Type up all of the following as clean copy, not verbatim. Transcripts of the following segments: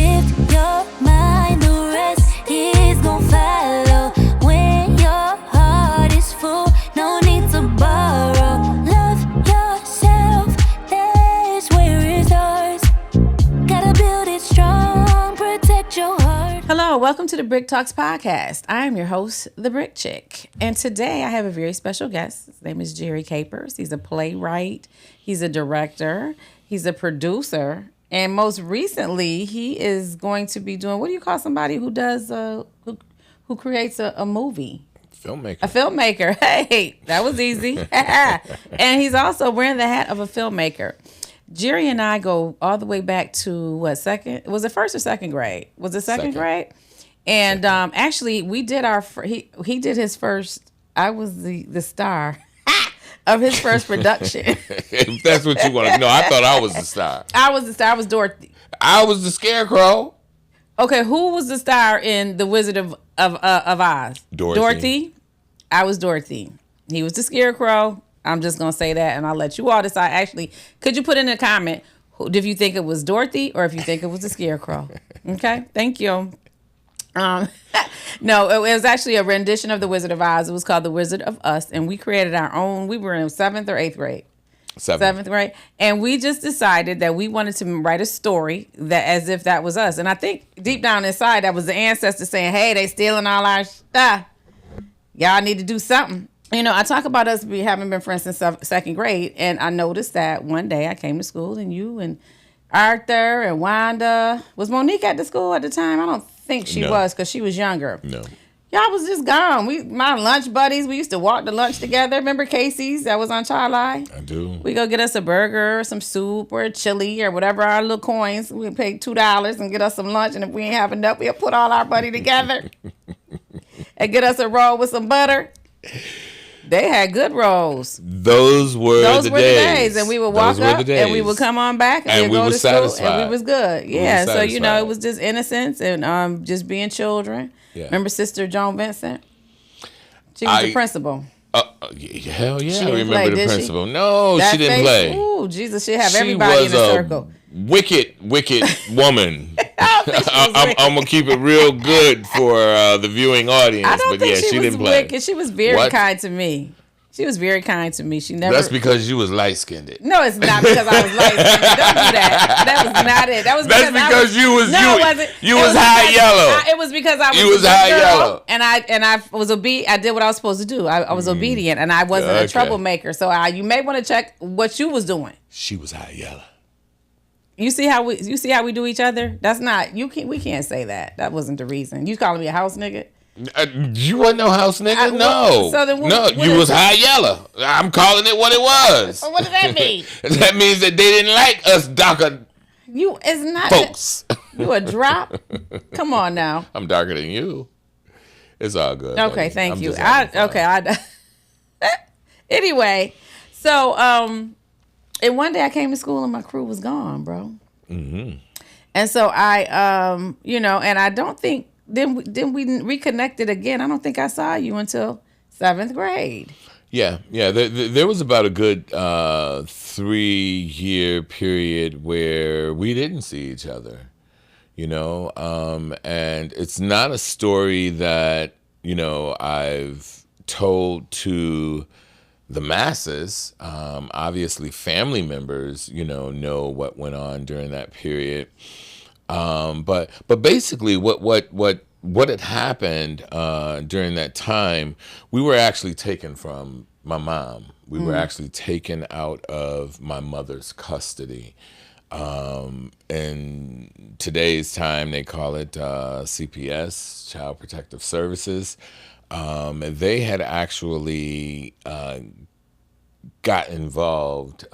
Shift your mind, the rest is gon' follow. When your heart is full, no need to borrow. Love yourself, that's where it starts. Gotta build it strong, protect your heart. Hello, welcome to the Brik Talks podcast. I am your host, the Brik Chik, and today I have a very special guest. His name is Jerry Capers. He's a playwright, he's a director, he's a producer, and most recently he is going to be doing, what do you call somebody who does who creates a movie? Filmmaker. A filmmaker. Hey, that was easy. And he's also wearing the hat of a filmmaker. Jerry and I go all the way back to was it first or second grade? Was it second grade? And actually we did he did his first, I was the star of his first production. If that's what you want to know, I thought I was the star. I was the star. I was Dorothy. I was the scarecrow. Okay, who was the star in The Wizard of Oz? Dorothy. I was Dorothy. He was the scarecrow. I'm just going to say that, and I'll let you all decide. Actually, could you put in a comment if you think it was Dorothy or if you think it was the scarecrow? Okay, thank you. No, it was actually a rendition of The Wizard of Oz. It was called The Wizard of Us, and we created our own. We were in 7th or 8th grade. Seventh grade. And we just decided that we wanted to write a story that as if that was us. And I think deep down inside, that was the ancestors saying, hey, they stealing all our stuff. Y'all need to do something. You know, I talk about us having been friends since second grade, and I noticed that one day I came to school, and you and Arthur and Wanda, was Monique at the school at the time? I don't think she was, because she was younger. No. Y'all was just gone. My lunch buddies, we used to walk to lunch together. Remember Casey's that was on Charlie? I do. We go get us a burger or some soup or a chili or whatever, our little coins. We pay $2 and get us some lunch, and if we ain't have enough, we'll put all our money together and get us a roll with some butter. They had good rolls. Those were the days. And we would walk up and we would come on back and we'd go to school and we was good. Yeah, so it was just innocence and just being children. Yeah. Remember Sister Joan Vincent? She was the principal. Hell yeah, I remember the principal. No, she didn't play. Ooh, Jesus, she'd have everybody in a circle. Wicked woman. I'm gonna keep it real good for the viewing audience. I don't think she didn't play. Wicked. She was very kind to me. She was very kind to me. She never. That's because you was light skinned. No, it's not because I was light skinned. Don't do that. That was not it. That was because you was high yellow. It was because I was. You was high yellow. And I was obedient. I did what I was supposed to do. I was obedient, and I wasn't a troublemaker. So you may want to check what you was doing. She was high yellow. You see how we do each other? That's not we can't say that. That wasn't the reason. You calling me a house nigga? You wasn't no house nigga. No. So then what you was high yellow. I'm calling it what it was. What does that mean? That means that they didn't like us darker. You is not folks. You a drop? Come on now. I'm darker than you. It's all good. Okay, buddy. thank you. Anyway, so and one day I came to school and my crew was gone, bro. Mm-hmm. And so I, and I don't think, then we reconnected again. I don't think I saw you until 7th grade. Yeah. There was about a good 3-year period where we didn't see each other, and it's not a story that, I've told to the masses. Obviously family members, know what went on during that period. But basically what had happened during that time, we were actually taken from my mom. We were actually taken out of my mother's custody. In today's time, they call it CPS, Child Protective Services. They had actually got involved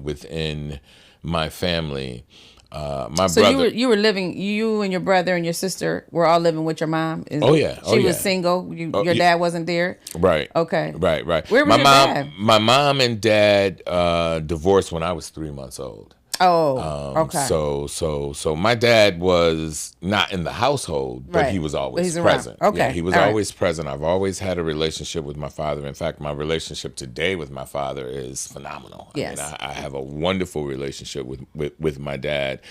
within my family. So you were living, you and your brother and your sister were all living with your mom? She was single? Your dad wasn't there? Right. Okay. Right. Where was your dad? My mom and dad divorced when I was 3 months old. Oh, okay. So my dad was not in the household, but he was always present. Okay. Yeah, he was always present. I've always had a relationship with my father. In fact, my relationship today with my father is phenomenal. Yes. I have a wonderful relationship with my dad.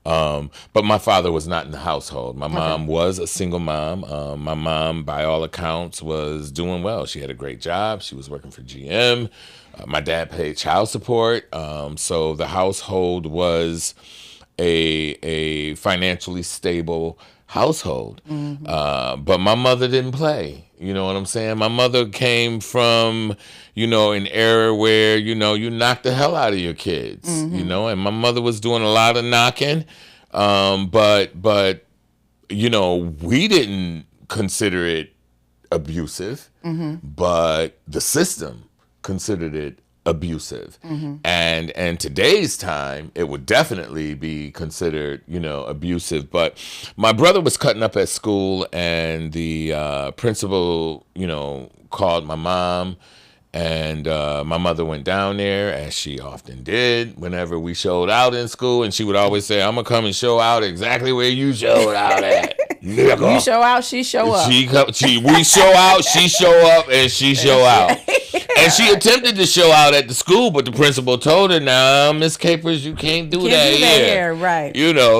But my father was not in the household. My mom was a single mom. My mom, by all accounts, was doing well. She had a great job. She was working for GM. My dad paid child support. So the household was a financially stable household. But my mother didn't play. You know what I'm saying? My mother came from, an era where, you knock the hell out of your kids, and my mother was doing a lot of knocking. But we didn't consider it abusive, but the system considered it abusive. And today's time, it would definitely be considered, abusive. But my brother was cutting up at school, and the principal, called my mom, and my mother went down there, as she often did whenever we showed out in school, and she would always say, I'm gonna come and show out exactly where you showed out at. You show out, she show up. We show out, she show up, and she show out. And she attempted to show out at the school, but the principal told her, "Nah, Miss Capers, you can't do that here." Right.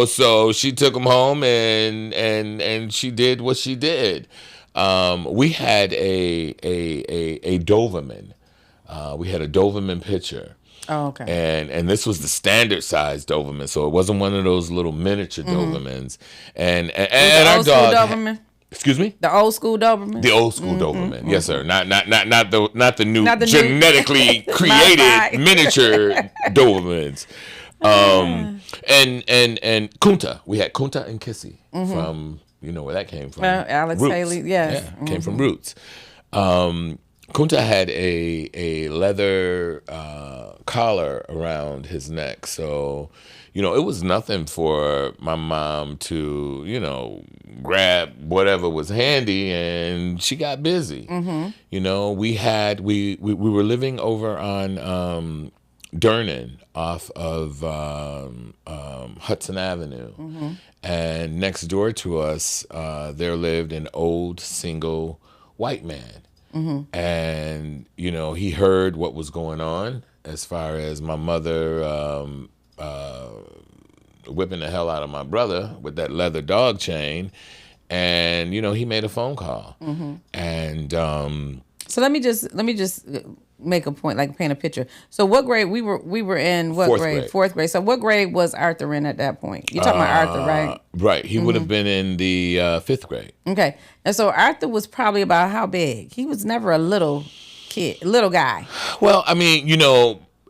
So she took him home, and she did what she did. We had a Doberman. We had a Doberman pitcher. Oh, okay. And this was the standard size Doberman, so it wasn't one of those little miniature Dobermans. And our dog. Doberman? Excuse me? The old school Doberman? The old school Doberman. Yes, sir. Not the new genetically created miniature Dobermans. And Kunta. We had Kunta and Kissy from, where that came from. Alex Roots. Haley, yes. Yeah, came from Roots. Kunta had a leather collar around his neck, so it was nothing for my mom to grab whatever was handy, and she got busy. We were living over on Durnan off of Hudson Avenue, and next door to us there lived an old single white man. And, he heard what was going on as far as my mother whipping the hell out of my brother with that leather dog chain. And, he made a phone call. And so let me just make a point, like paint a picture. So what grade we were in? What grade? Fourth grade. So what grade was Arthur in at that point? You're talking about Arthur, right? Right. He would have been in the fifth grade. Okay. And so Arthur was probably about how big? He was never a little guy. Well, I mean,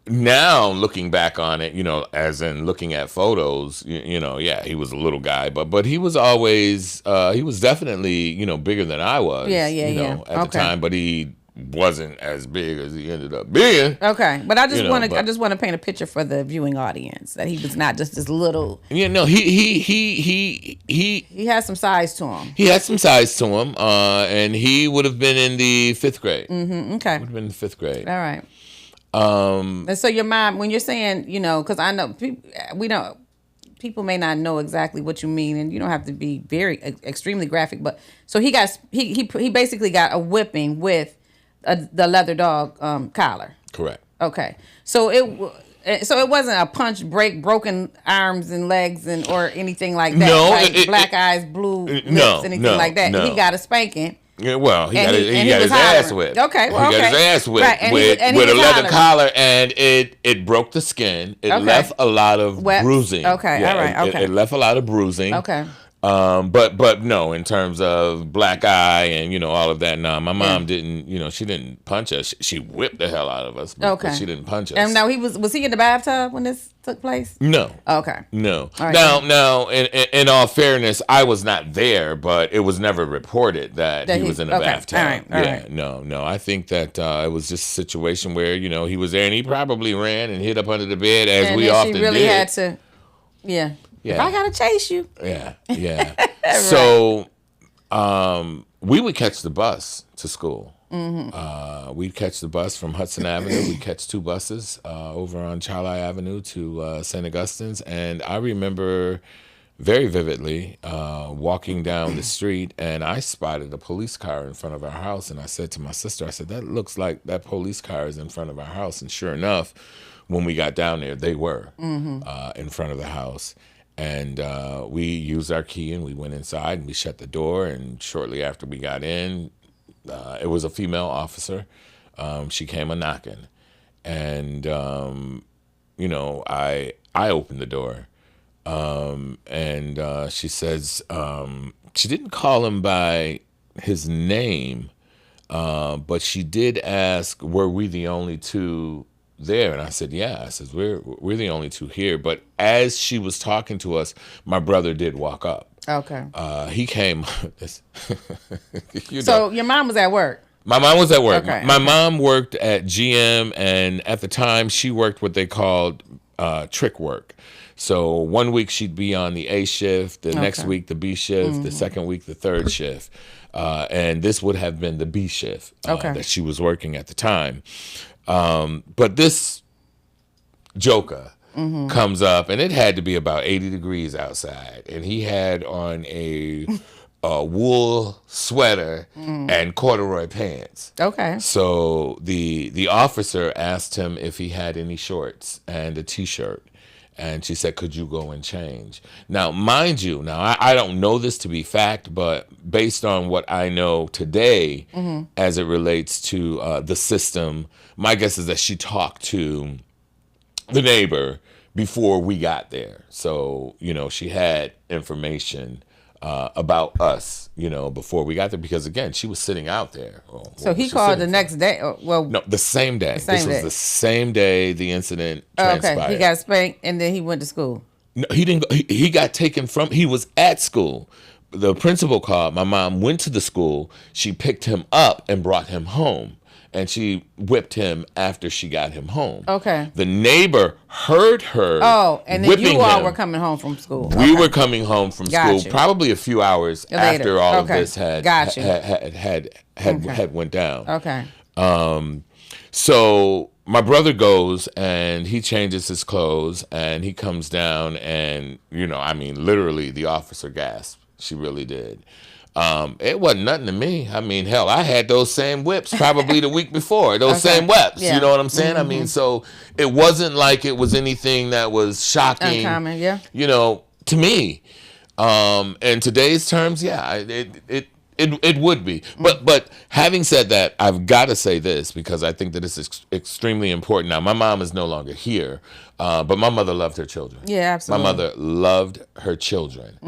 now looking back on it, as in looking at photos, yeah, he was a little guy, but he was always, he was definitely, bigger than I was. Yeah. At the time, but he wasn't as big as he ended up being. Okay, but I just want to paint a picture for the viewing audience that he was not just this little. He had some size to him. He had some size to him, and he would have been in the fifth grade. Okay, would have been in the fifth grade. All right. And so your mom, when you're saying, because I know people may not know exactly what you mean, and you don't have to be very extremely graphic, but so he basically got a whipping with the leather dog collar. Correct. Okay, so it wasn't a punch, break, broken arms and legs or anything like that. No, like black eyes, blue lips, anything like that. No. He got a spanking. Yeah, well, he got his ass whipped. Okay, well, he got his ass whipped with a leather collar, and it broke the skin. It left a lot of bruising. Okay, yeah, all right, okay. It left a lot of bruising. Okay. But no, in terms of black eye and all of that, no, my mom didn't. She didn't punch us. She whipped the hell out of us. But she didn't punch us. And now was he in the bathtub when this took place? No. Okay. No. All right. Now, in all fairness, I was not there, but it was never reported that he was in the bathtub. All right. No. I think that it was just a situation where he was there, and he probably ran and hid up under the bed as we often did. She really had to. Yeah. Yeah. If I gotta chase you. Yeah. Right. So, we would catch the bus to school. We'd catch the bus from Hudson Avenue. We'd catch two buses over on Charlie Avenue to St. Augustine's, and I remember very vividly walking down the street, and I spotted a police car in front of our house, and I said to my sister, that looks like that police car is in front of our house, and sure enough, when we got down there, they were in front of the house. And we used our key and we went inside and we shut the door. And shortly after we got in, it was a female officer. She came a knocking. And, I opened the door. And she says, she didn't call him by his name, but she did ask, were we the only two there? And I said, yeah. I said, we're the only two here. But as she was talking to us, my brother did walk up. Okay. He came. So your mom was at work? My mom was at work. Okay. My mom worked at GM, and at the time she worked what they called trick work. So one week she'd be on the A shift, the next week the B shift, the second week the third shift. And this would have been the B shift that she was working at the time. But this joker comes up, and it had to be about 80 degrees outside. And he had on a wool sweater and corduroy pants. Okay. So the officer asked him if he had any shorts and a T-shirt. And she said, could you go and change? Now, mind you, I don't know this to be fact, but based on what I know today as it relates to the system, my guess is that she talked to the neighbor before we got there. So, she had information about us, before we got there, because again, she was sitting out there. So he called the next day? No, the same day. This was the same day the incident transpired. Okay, he got spanked and then he went to school. No, he didn't. He got taken from. He was at school. The principal called. My mom went to the school. She picked him up and brought him home. And she whipped him after she got him home. Okay. The neighbor heard her. Oh, and then you all were coming home from school. We were coming home from school probably a few hours after all of this had went down. Okay. So my brother goes and he changes his clothes and he comes down and literally the officer gasped. She really did. It wasn't nothing to me. I mean, hell, I had those same whips probably the week before. Those same whips. Yeah. You know what I'm saying? I mean, so it wasn't like it was anything that was shocking. Uncommon, yeah. To me. In today's terms, yeah, it would be. But having said that, I've got to say this because I think that this is extremely important. Now, my mom is no longer here, but my mother loved her children. Yeah, absolutely. My mother loved her children.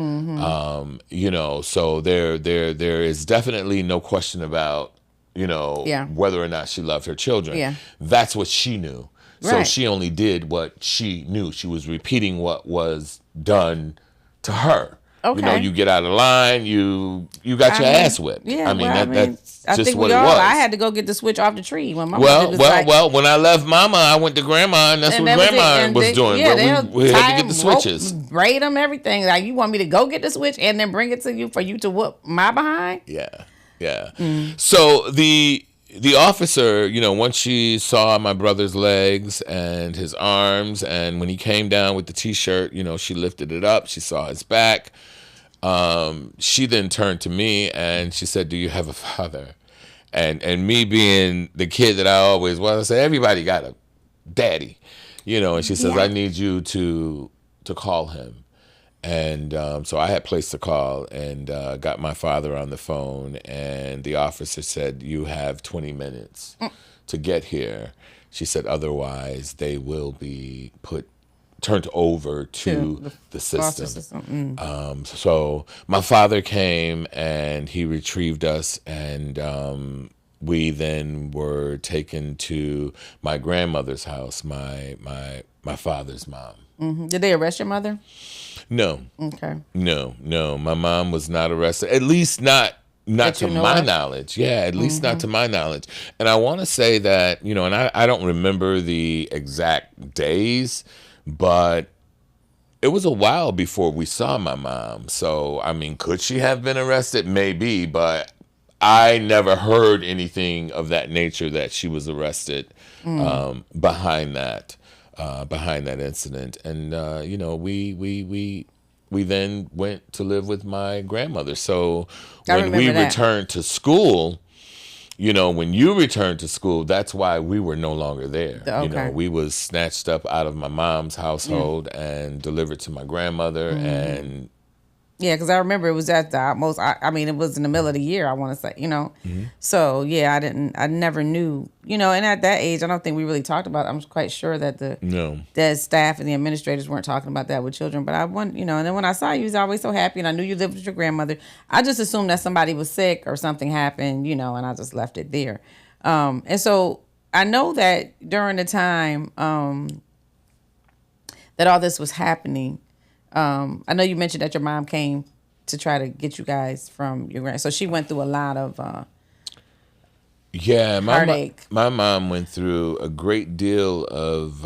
So there is definitely no question about, whether or not she loved her children. Yeah. That's what she knew. So she only did what she knew. She was repeating what was done to her. Okay. You get out of line, you got your ass whipped. Yeah, that's just what it was. I had to go get the switch off the tree when my well, when I left Mama, I went to Grandma, and that's what Grandma was doing. Yeah, we had to get the switches. Braid them, everything. Like, you want me to go get the switch and then bring it to you for you to whoop my behind? Yeah. So the officer, once she saw my brother's legs and his arms, and when he came down with the T-shirt, she lifted it up. She saw his back. She then turned to me and she said, do you have a father? And me being the kid that I always was, I said, everybody got a daddy, and she says, I need you to call him. And so I had placed the call and got my father on the phone, and the officer said, you have 20 minutes to get here. She said, otherwise they will be turned over to the system. So my father came and he retrieved us, and we then were taken to my grandmother's house, my father's mom. Did they arrest your mother? No. Okay. No. My mom was not arrested. At least not to my knowledge. Yeah, at least not to my knowledge. And I want to say that, and I don't remember the exact days, but it was a while before we saw my mom. So, I mean, could she have been arrested? Maybe, but I never heard anything of that nature that she was arrested behind that incident. And we then went to live with my grandmother. So when we returned to school, when you returned to school, that's why we were no longer there. Okay. We was snatched up out of my mom's household and delivered to my grandmother. And yeah, because I remember it was at the most. I mean, it was in the middle of the year. I want to say, So yeah, I never knew, and at that age, I don't think we really talked about it. I'm quite sure that the staff and the administrators weren't talking about that with children. But and then when I saw you, was always so happy, and I knew you lived with your grandmother. I just assumed that somebody was sick or something happened, and I just left it there. And so I know that during the time that all this was happening. I know you mentioned that your mom came to try to get you guys from your grand. So she went through a lot of heartache. My mom went through a great deal of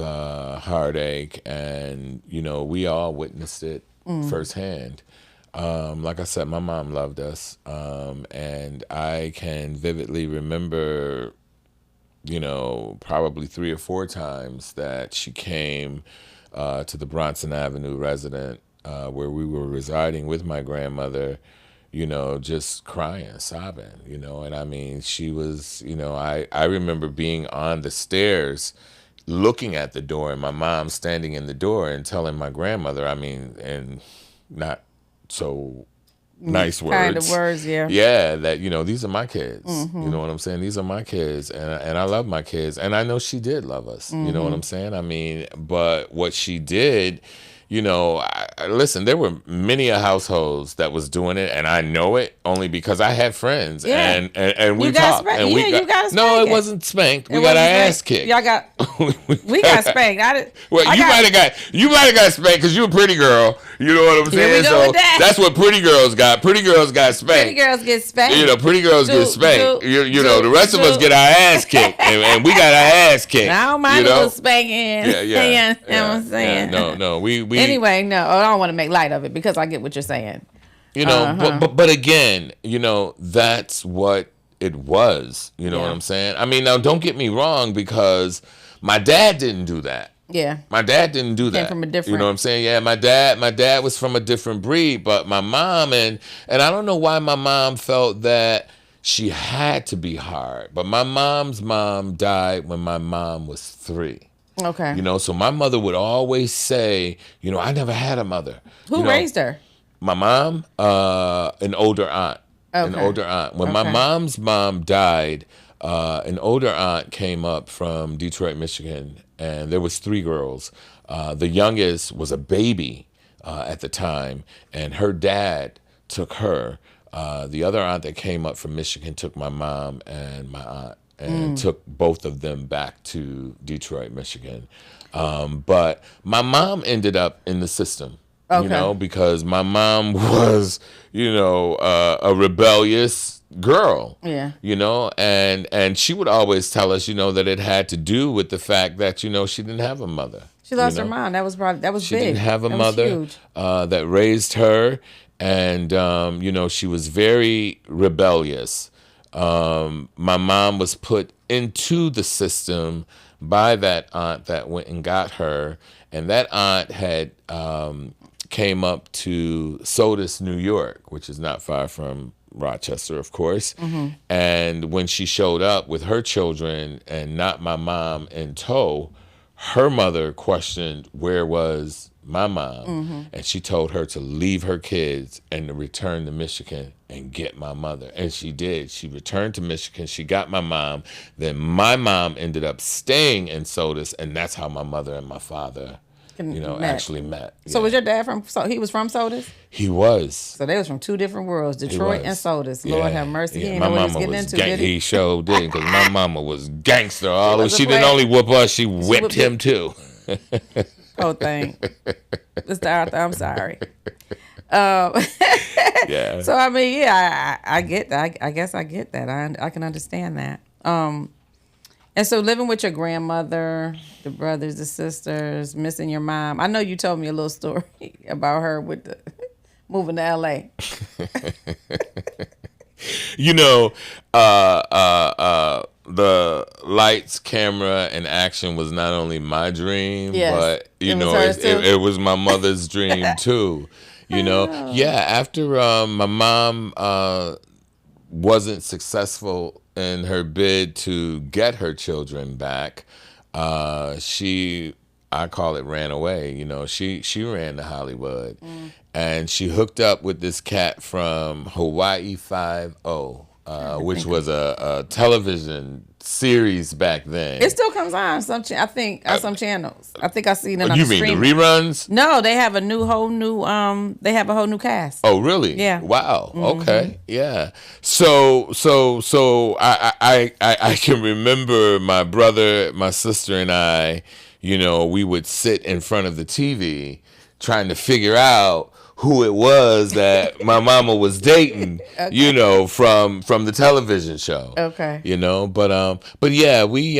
heartache, and we all witnessed it firsthand. Like I said, my mom loved us, and I can vividly remember, probably 3 or 4 times that she came to the Bronson Avenue residence where we were residing with my grandmother, just crying, sobbing, and I mean, she was, I remember being on the stairs looking at the door and my mom standing in the door and telling my grandmother, and not so nice words. Kind of words, yeah. Yeah, that, these are my kids. You know what I'm saying? These are my kids, and I love my kids. And I know she did love us. You know what I'm saying? But what she did, listen, there were many households that was doing it, and I know it only because I had friends, and we talked. And you got spanked. No, it wasn't spanked. We got our ass kicked. Y'all got, we got spanked. You might have got spanked because you a pretty girl. You know what I'm saying? Here we go with that. That's what pretty girls got. Pretty girls got spanked. Pretty girls get spanked. Pretty girls get spanked. The rest of us get our ass kicked, and we got our ass kicked. I don't mind a little spanking. Yeah. You know what I'm saying? No. We anyway, no, I don't want to make light of it because I get what you're saying. But again, that's what it was. You know what I'm saying? Now don't get me wrong, because my dad didn't do that. Yeah. My dad didn't do that. Came from a different. You know what I'm saying? Yeah, my dad was from a different breed, but my mom and I don't know why my mom felt that she had to be hard. But my mom's mom died when my mom was 3. Okay. So my mother would always say, I never had a mother. Who raised her? My mom, an older aunt. Okay. An older aunt. When my mom's mom died, an older aunt came up from Detroit, Michigan, and there was 3 girls. The youngest was a baby at the time, and her dad took her. The other aunt that came up from Michigan took my mom and my aunt and took both of them back to Detroit, Michigan. But my mom ended up in the system. Because my mom was, a rebellious girl. Yeah. And she would always tell us, that it had to do with the fact that, she didn't have a mother. She lost her mom. That was she big. She didn't have a mother that raised her. And, she was very rebellious. My mom was put into the system by that aunt that went and got her. And that aunt had came up to Sodus, New York, which is not far from Rochester, of course. And when she showed up with her children and not my mom in tow, her mother questioned where was my mom. And she told her to leave her kids and to return to Michigan and get my mother. And she did. She returned to Michigan. She got my mom. Then my mom ended up staying in Sodus, and that's how my mother and my father actually met. So was your dad he was from Sodus? He was. So they was from 2 different worlds, Detroit and Sodus. Lord have mercy. He didn't know what he was getting into, did he? He sure did, because my mama was gangster. She didn't only whoop us, she whipped him too. Oh, thing. Mr. Arthur, I'm sorry. Yeah. So, I get that. I guess I get that. I can understand that. And so living with your grandmother, the brothers, the sisters, missing your mom. I know you told me a little story about her with the moving to L.A. The lights, camera, and action was not only my dream, but, it was my mother's dream, too. After my mom wasn't successful in her bid to get her children back, I call it ran away. You know, she ran to Hollywood, and she hooked up with this cat from Hawaii 5-0, which was a television series back then. It still comes on some some channels. I think I seen it on You the mean streaming. the reruns? No, they have a whole new cast. Oh, really? Yeah. Wow. Okay. Yeah. So I can remember my brother, my sister, and I. You know, we would sit in front of the TV trying to figure out who it was that my mama was dating. Okay. You know, from the television show. Okay. You know, but yeah, we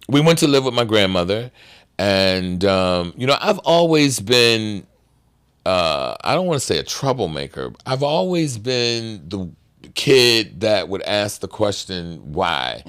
we went to live with my grandmother, and you know, I've always been. I don't want to say a troublemaker. I've always been the kid that would ask the question why,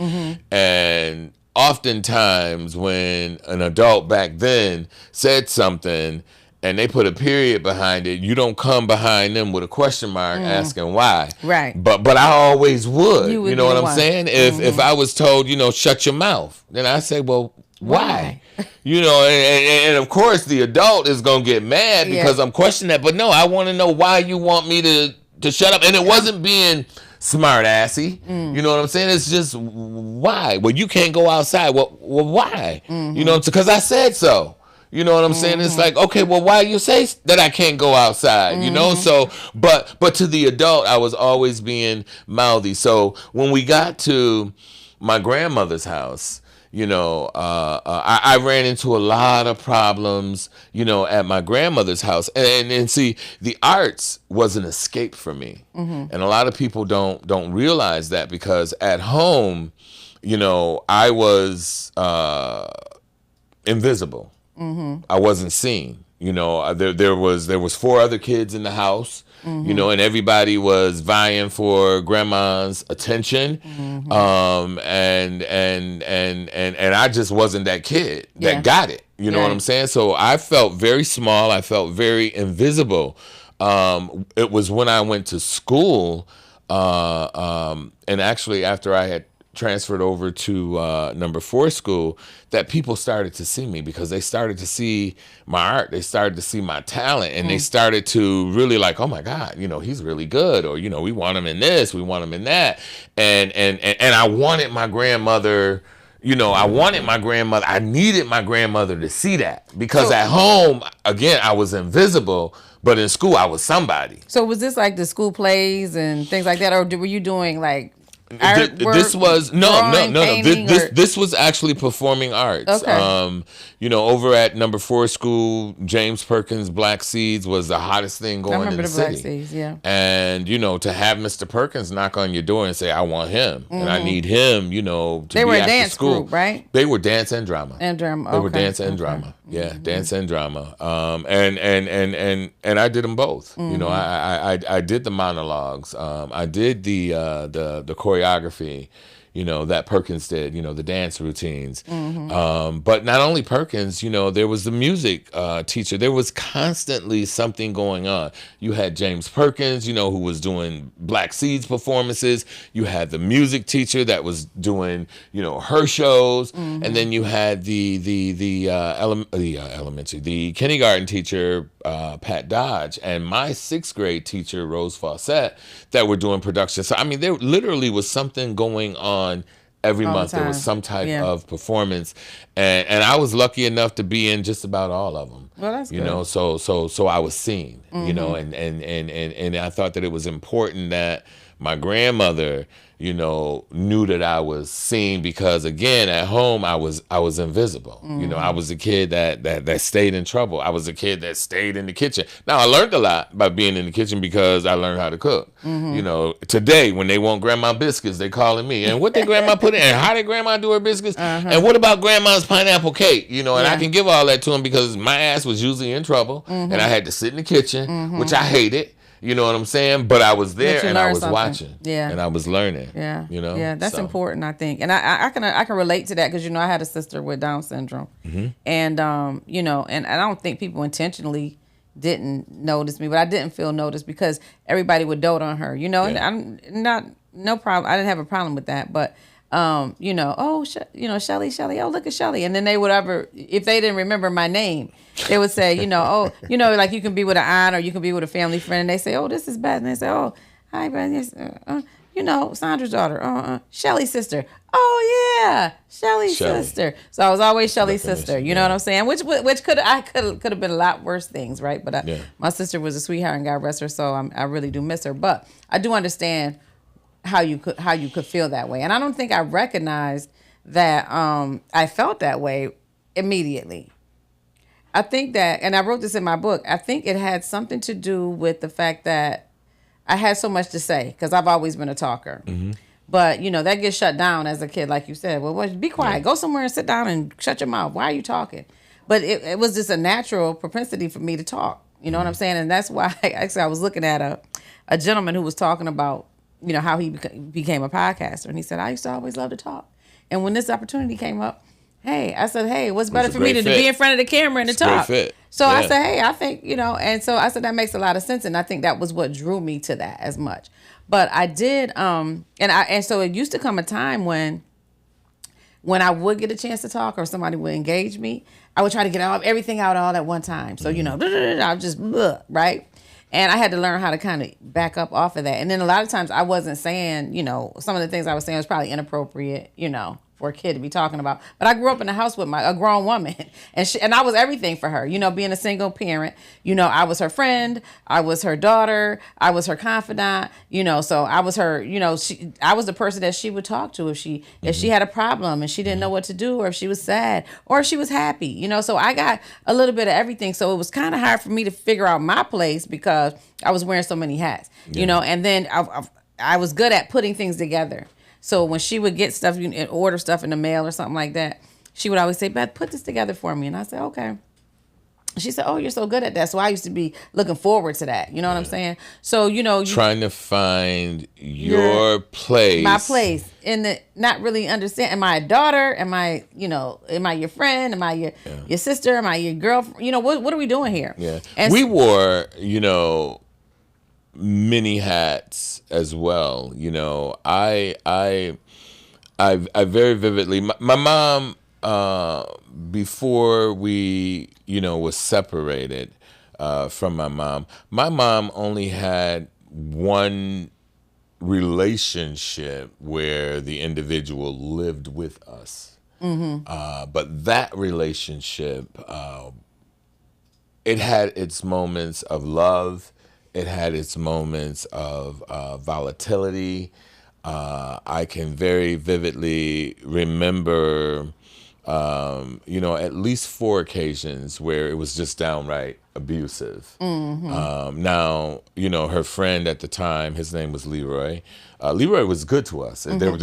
and oftentimes when an adult back then said something and they put a period behind it, you don't come behind them with a question mark asking why. Right. But I always would. You know what I'm one. saying? If I was told, you know, shut your mouth, then I say, well, why? You know, and of course the adult is gonna get mad because I'm questioning that. But no, I want to know why you want me to shut up. And it wasn't being smart assy. You know what I'm saying? It's just why? Well, you can't go outside. Well why? You know, because I said so. You know what I'm saying? It's like, okay, well, why you say that I can't go outside? You know, so but to the adult, I was always being mouthy. So when we got to my grandmother's house, you know, I ran into a lot of problems, you know, at my grandmother's house. And see, the arts was an escape for me. And a lot of people don't realize that, because at home, you know, I was invisible. I wasn't seen. You know, there was 4 other kids in the house. You know, and everybody was vying for grandma's attention, and I just wasn't that kid that got it. You know what I'm saying? So I felt very small. I felt very invisible. It was when I went to school, and actually after I had transferred over to number 4 school, that people started to see me, because they started to see my art. They started to see my talent, and they started to really like, oh my God, you know, he's really good, or, you know, we want him in this, we want him in that. And I wanted my grandmother, you know, I needed my grandmother to see that, because at home, again, I was invisible, but in school I was somebody. So was this like the school plays and things like that, or were you doing like artwork, this was painting, this was actually performing arts. Okay. You know, over at number 4 school, James Perkins' Black Seeds was the hottest thing going in the city. Black Seeds, yeah. And you know, to have Mr. Perkins knock on your door and say, I want him and I need him, you know, to they be were a after dance school. group, right? They were dance and drama. They were dance and drama. Yeah, dance and drama. And I did them both. You know, I did the monologues. I did the choreography, you know, that Perkins did, you know, the dance routines. But not only Perkins, you know, there was the music teacher. There was constantly something going on. You had James Perkins, you know, who was doing Black Seeds performances. You had the music teacher that was doing, you know, her shows. And then you had the kindergarten teacher, Pat Dodge, and my 6th grade teacher, Rose Fawcett, that were doing production. So, I mean, there literally was something going on every month. There was some type of performance, and I was lucky enough to be in just about all of them. Well, that's you good. know, so I was seen, you know, and I thought that it was important that my grandmother, you know, knew that I was seen, because again, at home I was invisible. You know, I was a kid that stayed in trouble. I was a kid that stayed in the kitchen. Now I learned a lot by being in the kitchen, because I learned how to cook. You know, today when they want grandma biscuits, they calling me, and what did grandma put in, and how did grandma do her biscuits, and what about grandma's pineapple cake? You know, and I can give all that to them, because my ass was usually in trouble, and I had to sit in the kitchen, which I hated. You know what I'm saying? But I was there and I was watching. Yeah. And I was learning. Yeah. You know? Yeah, that's important, I think. And I can relate to that, because, you know, I had a sister with Down syndrome. And, you know, and I don't think people intentionally didn't notice me, but I didn't feel noticed because everybody would dote on her, you know. Yeah. And I'm not no problem. I didn't have a problem with that, but you know, Shelly, oh look at Shelly, and then they would if they didn't remember my name, they would say, you know, oh, you know, like you can be with an aunt or you can be with a family friend, and they say, oh, this is Beth, and they say, oh, hi Beth, yes, you know, Sandra's daughter, Shelly's sister. Oh yeah, Shelly's sister. So I was always Shelly's sister. You know what I'm saying? Which could have been a lot worse things, right? But my sister was a sweetheart, and God rest her soul. I really do miss her. But I do understand how you could feel that way, and I don't think I recognized that I felt that way immediately. I think that, and I wrote this in my book, I think it had something to do with the fact that I had so much to say because I've always been a talker. Mm-hmm. But, you know, that gets shut down as a kid, like you said. Well, be quiet. Yeah. Go somewhere and sit down and shut your mouth. Why are you talking? But it was just a natural propensity for me to talk. You know what I'm saying? And that's why I was looking at a gentleman who was talking about, you know, how he became a podcaster. And he said, I used to always love to talk. And when this opportunity came up, I said, what's better for me than to be in front of the camera and to talk? So I said, I think, you know, and so I said, that makes a lot of sense. And I think that was what drew me to that as much. But I did, and so it used to come a time when I would get a chance to talk or somebody would engage me, I would try to get everything out all at one time. So, you know, I was just, right? And I had to learn how to kind of back up off of that. And then a lot of times I wasn't saying, you know, some of the things I was saying was probably inappropriate, you know, for a kid to be talking about. But I grew up in a house with a grown woman, and I was everything for her. You know, being a single parent, you know, I was her friend, I was her daughter, I was her confidant, you know, so I was her, you know, I was the person that she would talk to if she had a problem and she didn't know what to do, or if she was sad, or if she was happy, you know. So I got a little bit of everything. So it was kind of hard for me to figure out my place because I was wearing so many hats, you know, and then I was good at putting things together. So when she would get stuff and order stuff in the mail or something like that, she would always say, Beth, put this together for me. And I said, okay. She said, oh, you're so good at that. So I used to be looking forward to that. You know what I'm saying? So, you know. Trying to find your place. My place. Not really understand. Am I a daughter? Am I your friend? Am I your sister? Am I your girlfriend? You know, what are we doing here? Yeah. And we wore, you know, many hats as well. You know, I very vividly, my mom, before we, you know, was separated from my mom only had one relationship where the individual lived with us. Mm-hmm. But that relationship, it had its moments of love. It had its moments of volatility. I can very vividly remember, you know, at least 4 occasions where it was just downright abusive. Mm-hmm. Now, you know, her friend at the time, his name was Leroy. Leroy was good to us. Mm-hmm.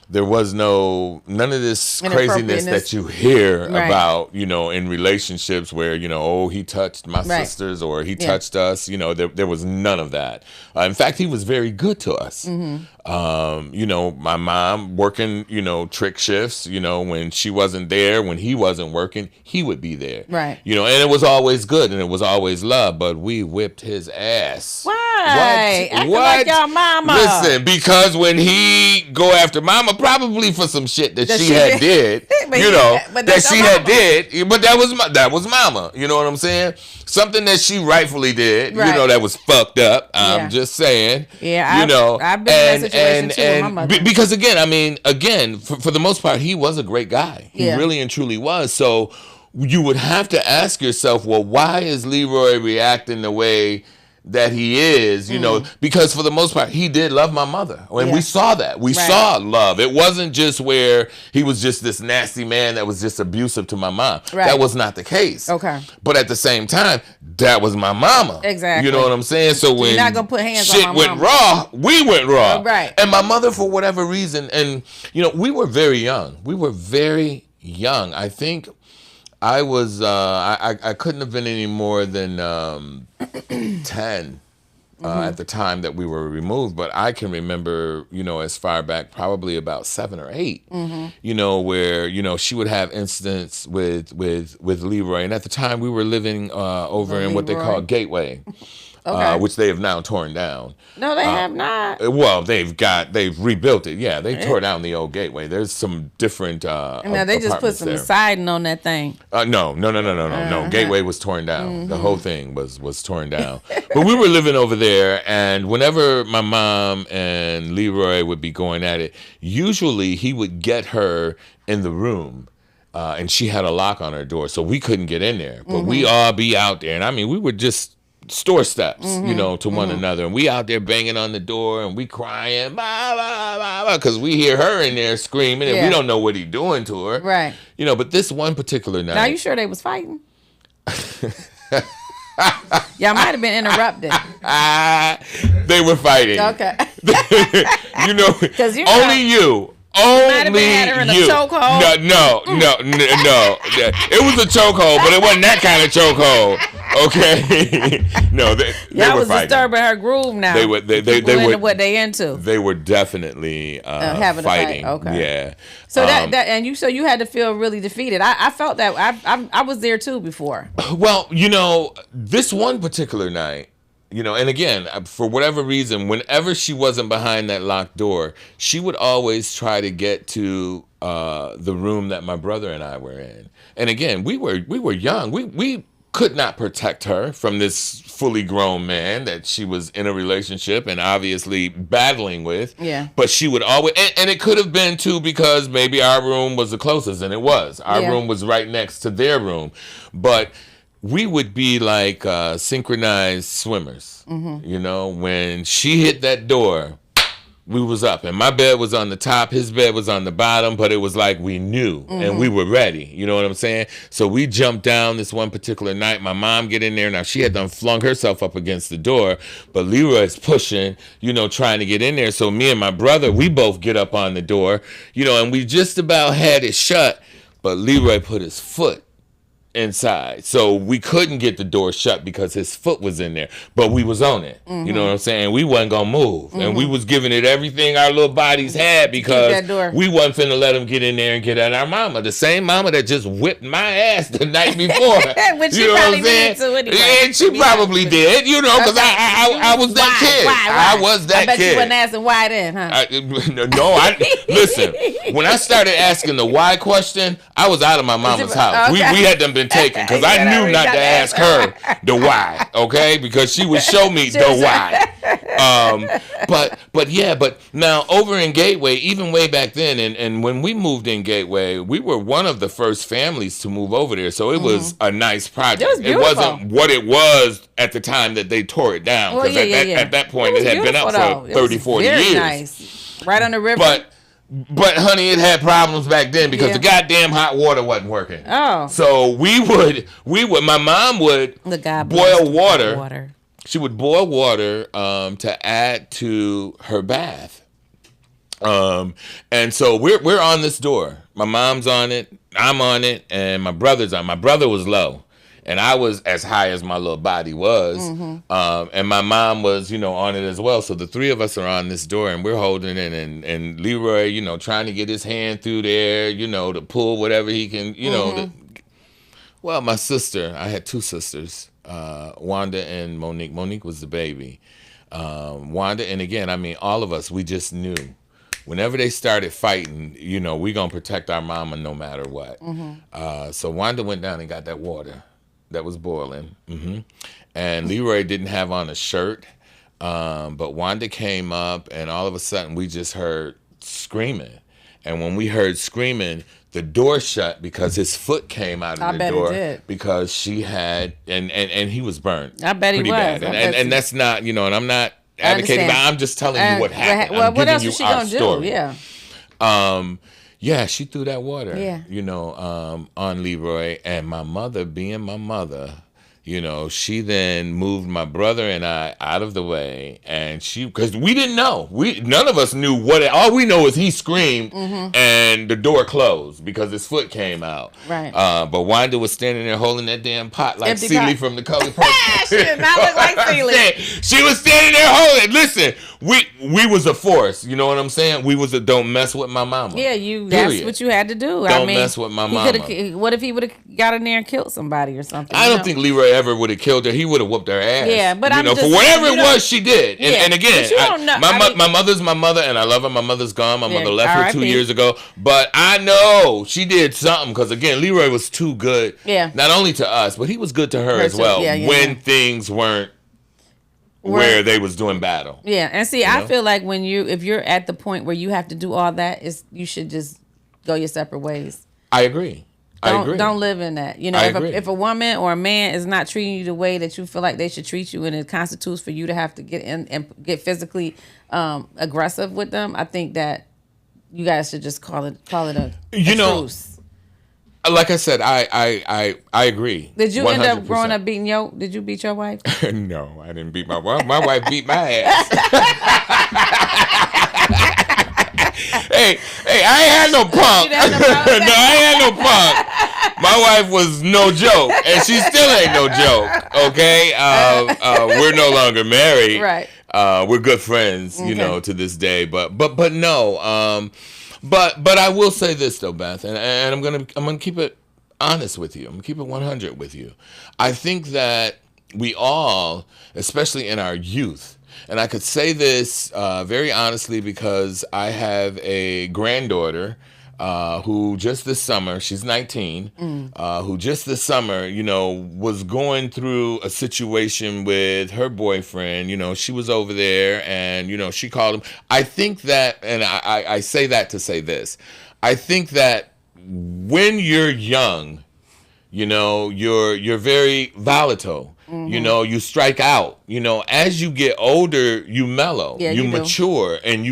There was none of this craziness that you hear about, you know, in relationships where, you know, oh, he touched my sisters or he touched us. You know, there was none of that. In fact, he was very good to us. Mm-hmm. You know, my mom working, you know, trick shifts, you know, when she wasn't there, when he wasn't working, he would be there. Right. You know, and it was always good and it was always love, but we whipped his ass. Why? Acting like your mama. Listen, because when he go after mama, probably for some shit that she had did, you know, that she had did, but that was mama. You know what I'm saying? Something that she rightfully did, you know, that was fucked up. I'm just saying. Yeah, you know, I've been in that situation too with my mother. Because again, for the most part, he was a great guy. He really and truly was. So you would have to ask yourself, well, why is Leroy reacting the way that he is, you know, because for the most part, he did love my mother. And we saw that. We saw love. It wasn't just where he was just this nasty man that was just abusive to my mom. Right. That was not the case. Okay. But at the same time, that was my mama. Exactly. You know what I'm saying? So when you're not gonna put hands shit on my went raw, we went raw. Right. And my mother, for whatever reason, and, you know, we were very young. I think I was, I couldn't have been any more than 10, at the time that we were removed, but I can remember, as far back probably about 7 or 8, where, she would have incidents with Leroy. And at the time we were living over in what they call Gateway. Okay. Which they have now torn down. No, they have not. Well, they've rebuilt it. Yeah, they tore down the old Gateway. There's some different now they just put some siding on that thing. No. Gateway was torn down. The whole thing was torn down. But we were living over there, and whenever my mom and Leroy would be going at it, usually he would get her in the room. And she had a lock on her door, so we couldn't get in there. But we all be out there, and I mean, we were just store steps, to one another, and we out there banging on the door, and we crying, because we hear her in there screaming, and we don't know what he's doing to her, right? But this one particular night. Now, you sure they was fighting? Y'all might have been interrupted. They were fighting. Okay. Because only you. Only had her in a chokehold. No. It was a chokehold, but it wasn't that kind of chokehold. Okay. No, they y'all were was fighting. Disturbing her groove now. They were into what they into. They were definitely having fighting. A fight. Okay. Yeah. So you had to feel really defeated. I felt that. I was there too before. Well, this one particular night. And again, for whatever reason, whenever she wasn't behind that locked door, she would always try to get to the room that my brother and I were in. And again, we were young. We could not protect her from this fully grown man that she was in a relationship and obviously battling with. Yeah. But she would always, and it could have been too because maybe our room was the closest, and it was. Our room was right next to their room. But we would be like synchronized swimmers, when she hit that door, we was up, and my bed was on the top, his bed was on the bottom, but it was like we knew and we were ready. You know what I'm saying? So we jumped down this one particular night. My mom get in there. Now she had done flung herself up against the door, but Leroy's pushing, trying to get in there. So me and my brother, we both get up on the door, and we just about had it shut, but Leroy put his foot inside, so we couldn't get the door shut because his foot was in there, but we was on it. You know what I'm saying? We wasn't gonna move, and we was giving it everything our little bodies had because we wasn't finna let him get in there and get at our mama, the same mama that just whipped my ass the night before. Which you know what I'm saying? Anyway. And she probably did, because I was that kid. Why? I was that kid. I bet you wasn't asking why then, huh? Listen. When I started asking the why question, I was out of my mama's house. We had them been taken because I knew not to ask her the why, okay? Because she would show me the why. But now over in Gateway, even way back then, and when we moved in Gateway, we were one of the first families to move over there, so it was a nice project. It wasn't what it was at the time that they tore it down, because at that point it had been up for 30, 40 years. Nice. Right on the river. But honey, it had problems back then because the goddamn hot water wasn't working. Oh. So we would my mom would boil water. She would boil water to add to her bath. And so we're on this door. My mom's on it, I'm on it, and my brother's on. My brother was low, and I was as high as my little body was. And my mom was, on it as well. So the three of us are on this door, and we're holding it, and Leroy, trying to get his hand through there, to pull whatever he can, Well, my sister, I had two sisters, Wanda and Monique. Monique was the baby. Wanda, and again, all of us, we just knew. Whenever they started fighting, we going to protect our mama no matter what. So Wanda went down and got that water that was boiling. And Leroy didn't have on a shirt, but Wanda came up, and all of a sudden we just heard screaming. And when we heard screaming, the door shut because his foot came out of the door. It did. Because she had, and he was burnt. I bet he was. Bad. And that's not, and I'm not advocating, but I'm just telling you what happened. Well, what else was she going to do? Yeah, she threw that water, on Leroy, and my mother, being my mother, she then moved my brother and I out of the way, and because we didn't know, none of us knew all we know is he screamed and the door closed because his foot came out. Right. But Wanda was standing there holding that damn pot like Celie from The Color Purple. She did not look like Celie. She was standing there holding. Listen, we was a force. You know what I'm saying? We was a don't mess with my mama. Yeah, that's what you had to do. Don't mess with my mama. What if he would have got in there and killed somebody or something? I don't think Leroy ever would have killed her. He would have whooped her ass. Yeah, but for whatever it was she did. And again, but you don't know. My mother's my mother, and I love her. My mother's gone. My mother left her 2 years ago. But I know she did something because, again, Leroy was too good. Yeah. Not only to us, but he was good to her as well when things weren't where they was doing battle. Yeah, and see, I feel like if you're at the point where you have to do all that, you should just go your separate ways. I agree. Don't live in that. If a woman or a man is not treating you the way that you feel like they should treat you, and it constitutes for you to have to get in and get physically aggressive with them, I think that you guys should just call it a truce. Like I said, I agree. Did you 100%. end up growing up beating Did you beat your wife? No, I didn't beat my wife. My wife beat my ass. Hey, I ain't had no punk. No, I ain't had no punk. My wife was no joke, and she still ain't no joke. Okay, we're no longer married. Right. We're good friends, to this day. But no. But I will say this though, Beth, and I'm gonna keep it honest with you. I'm gonna keep it 100 with you. I think that we all, especially in our youth. And I could say this very honestly because I have a granddaughter who just this summer, she's 19, who just this summer, was going through a situation with her boyfriend. She was over there and, she called him. I think that, and I say that to say this, I think that when you're young, you're very volatile. You strike out. As you get older, you mellow, you mature, and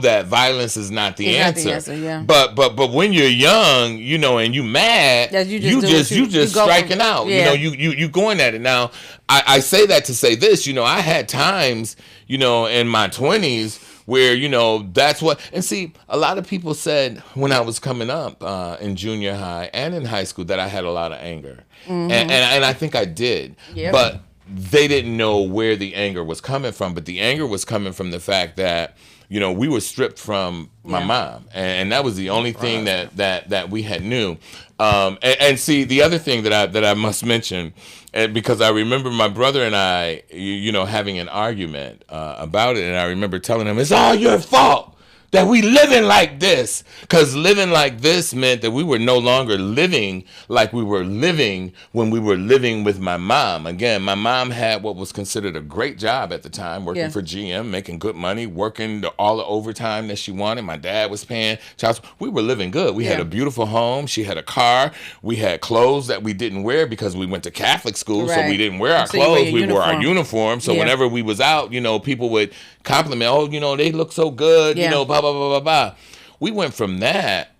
that violence is not the answer. Not the answer, yeah. But when you're young, and you mad, you just striking out. Yeah. You going at it. Now, I say that to say this. I had times, in my 20s where, that's what, and see, a lot of people said when I was coming up in junior high and in high school that I had a lot of anger. And I think I did. Yep. But they didn't know where the anger was coming from. But the anger was coming from the fact that, we were stripped from my mom. And that was the only thing that we had knew. And see, the other thing that I must mention, because I remember my brother and I, having an argument about it. And I remember telling him, it's all your fault that we living like this. Because living like this meant that we were no longer living like we were living when we were living with my mom. Again, my mom had what was considered a great job at the time, working for GM, making good money, working all the overtime that she wanted. My dad was paying child support. We were living good. We had a beautiful home. She had a car. We had clothes that we didn't wear because we went to Catholic school, so we didn't wear our clothes. We wore our uniform. So whenever we was out, people would compliment, they look so good, blah, blah, blah, blah, blah. We went from that,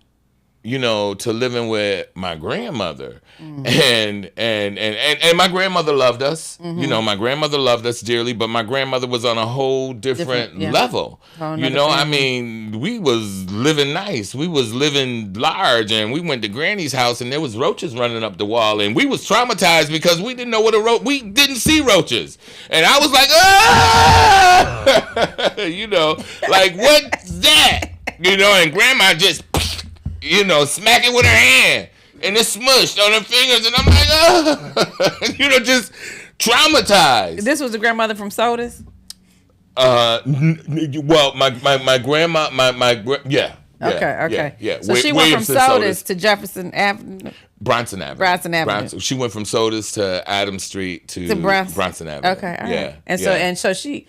to living with my grandmother. And my grandmother loved us. My grandmother loved us dearly, but my grandmother was on a whole different level. I mean, we was living nice. We was living large, and we went to Granny's house, and there was roaches running up the wall, and we was traumatized because we didn't know what we didn't see roaches. And I was like, like, what's that? And Grandma just, smack it with her hand. And it's smushed on her fingers, and I'm like, just traumatized. This was the grandmother from Sodas? Well, my grandma, yeah. Okay. Yeah. So she went from Sodas to Jefferson Avenue. Bronson Avenue. She went from Sodas to Adams Street to Bronson Avenue. Okay. All right. And so she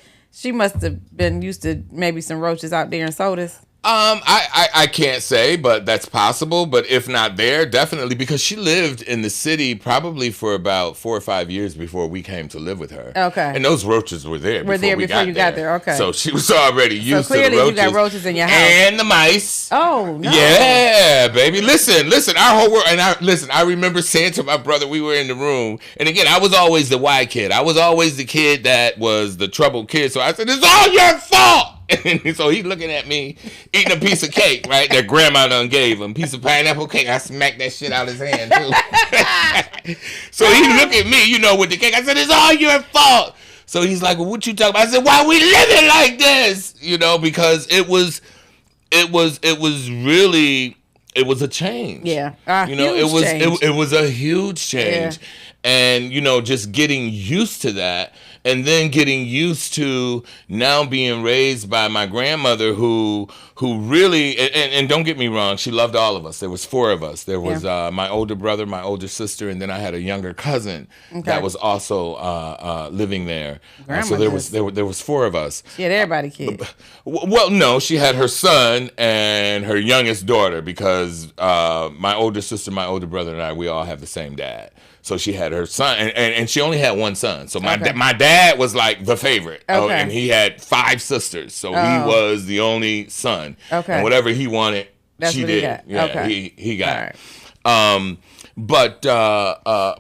must have been used to maybe some roaches out there in Sodas. I can't say, but that's possible. But if not there, definitely, because she lived in the city probably for about 4 or 5 years before we came to live with her. Okay. And those roaches were there before you got there. Okay. So she was already used to the roaches. So clearly you got roaches in your house. And the mice. Oh, no. Yeah, baby. Listen, our whole world. And I remember saying to my brother, we were in the room. And again, I was always the white kid. I was always the kid that was the troubled kid. So I said, it's all your fault. And so he's looking at me eating a piece of cake, right? That grandma done gave him. Piece of pineapple cake. I smacked that shit out of his hand, too. So he looked at me, with the cake. I said, it's all your fault. So he's like, well, what you talking about? I said, why we living like this? Because it was really, it was a change. Yeah. It was a huge change. Yeah. And, just getting used to that. And then getting used to now being raised by my grandmother who really, and don't get me wrong, she loved all of us. There was 4 of us. There was my older brother, my older sister, and then I had a younger cousin that was also living there. So there was 4 of us. She had everybody kid. Well, no, she had her son and her youngest daughter because my older sister, my older brother, and I, we all have the same dad. So she had her son, and she only had one son. So my dad was like the favorite, and he had 5 sisters. So he was the only son. Okay. And whatever he wanted, she did. He got. Yeah, he got. Right. But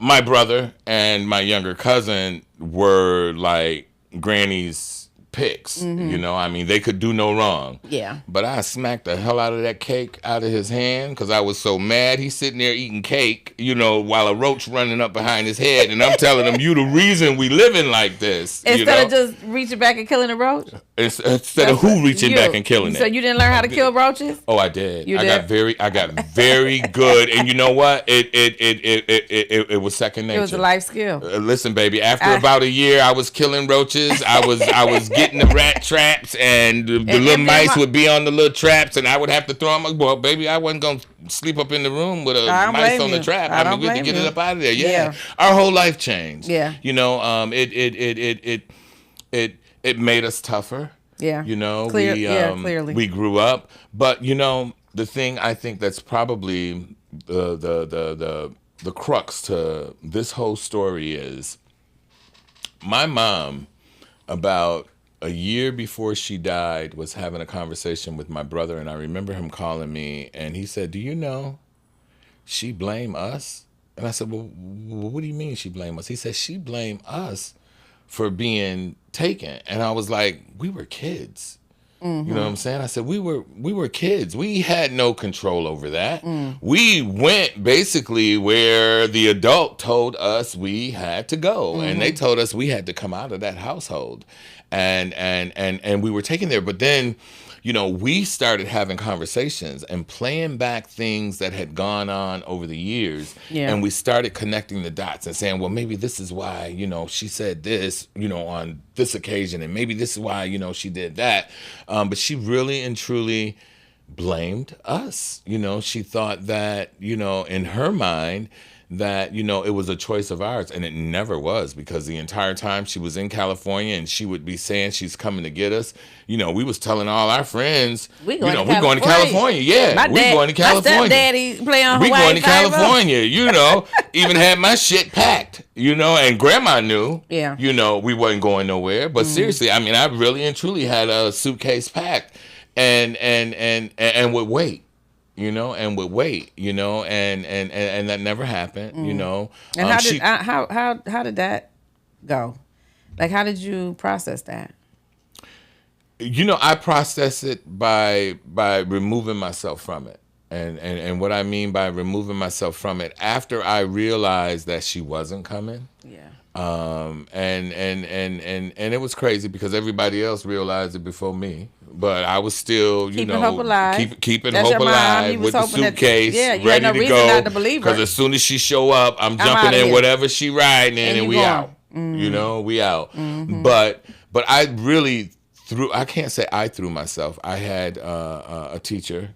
my brother and my younger cousin were like Granny's picks. They could do no wrong. Yeah. But I smacked the hell out of that cake out of his hand because I was so mad. He's sitting there eating cake, while a roach running up behind his head, and I'm telling him, you the reason we living like this. Instead of just reaching back and killing a roach? Instead of who reaching back and killing it. So you didn't learn how to kill roaches? Oh, I did. I got very good, and you know what? It was second nature. It was a life skill. Listen, baby. After about a year, I was killing roaches. I was getting the rat traps, and the little mice would be on the little traps, and I would have to throw them. Well, baby, I wasn't gonna sleep up in the room with a mice on the trap. I'm good to get it up out of there. Yeah. Our whole life changed. Yeah. It made us tougher. Yeah. Clearly. We grew up. But the thing I think that's probably the crux to this whole story is my mom, about a year before she died, was having a conversation with my brother, and I remember him calling me, and he said, do you know she blamed us? And I said, well, what do you mean she blamed us? He said, she blamed us for being taken. And I was like, we were kids. Mm-hmm. You know what I'm saying? I said, we were kids. We had no control over that. We went basically where the adult told us we had to go. And they told us we had to come out of that household. And we were taken there. But then, we started having conversations and playing back things that had gone on over the years. Yeah. And we started connecting the dots and saying, well, maybe this is why, she said this, on this occasion. And maybe this is why, she did that. But she really and truly blamed us. She thought that, in her mind, that, it was a choice of ours, and it never was, because the entire time she was in California and she would be saying she's coming to get us, we was telling all our friends, we're going to California. Yeah, we're going to California. My stepdaddy play on Hawaii. We're going to California, even had my shit packed, and grandma knew, we wasn't going nowhere. But seriously, I really and truly had a suitcase packed and would wait. And would wait, and that never happened, And how did that go? Like, how did you process that? I process it by removing myself from it. And what I mean by removing myself from it, after I realized that she wasn't coming. Yeah. And it was crazy because everybody else realized it before me. But I was still, keeping hope alive. Keeping hope alive with the suitcase, ready to go. Because as soon as she show up, I'm jumping in whatever she riding in, and we out. We out. But I really I can't say I threw myself. I had a teacher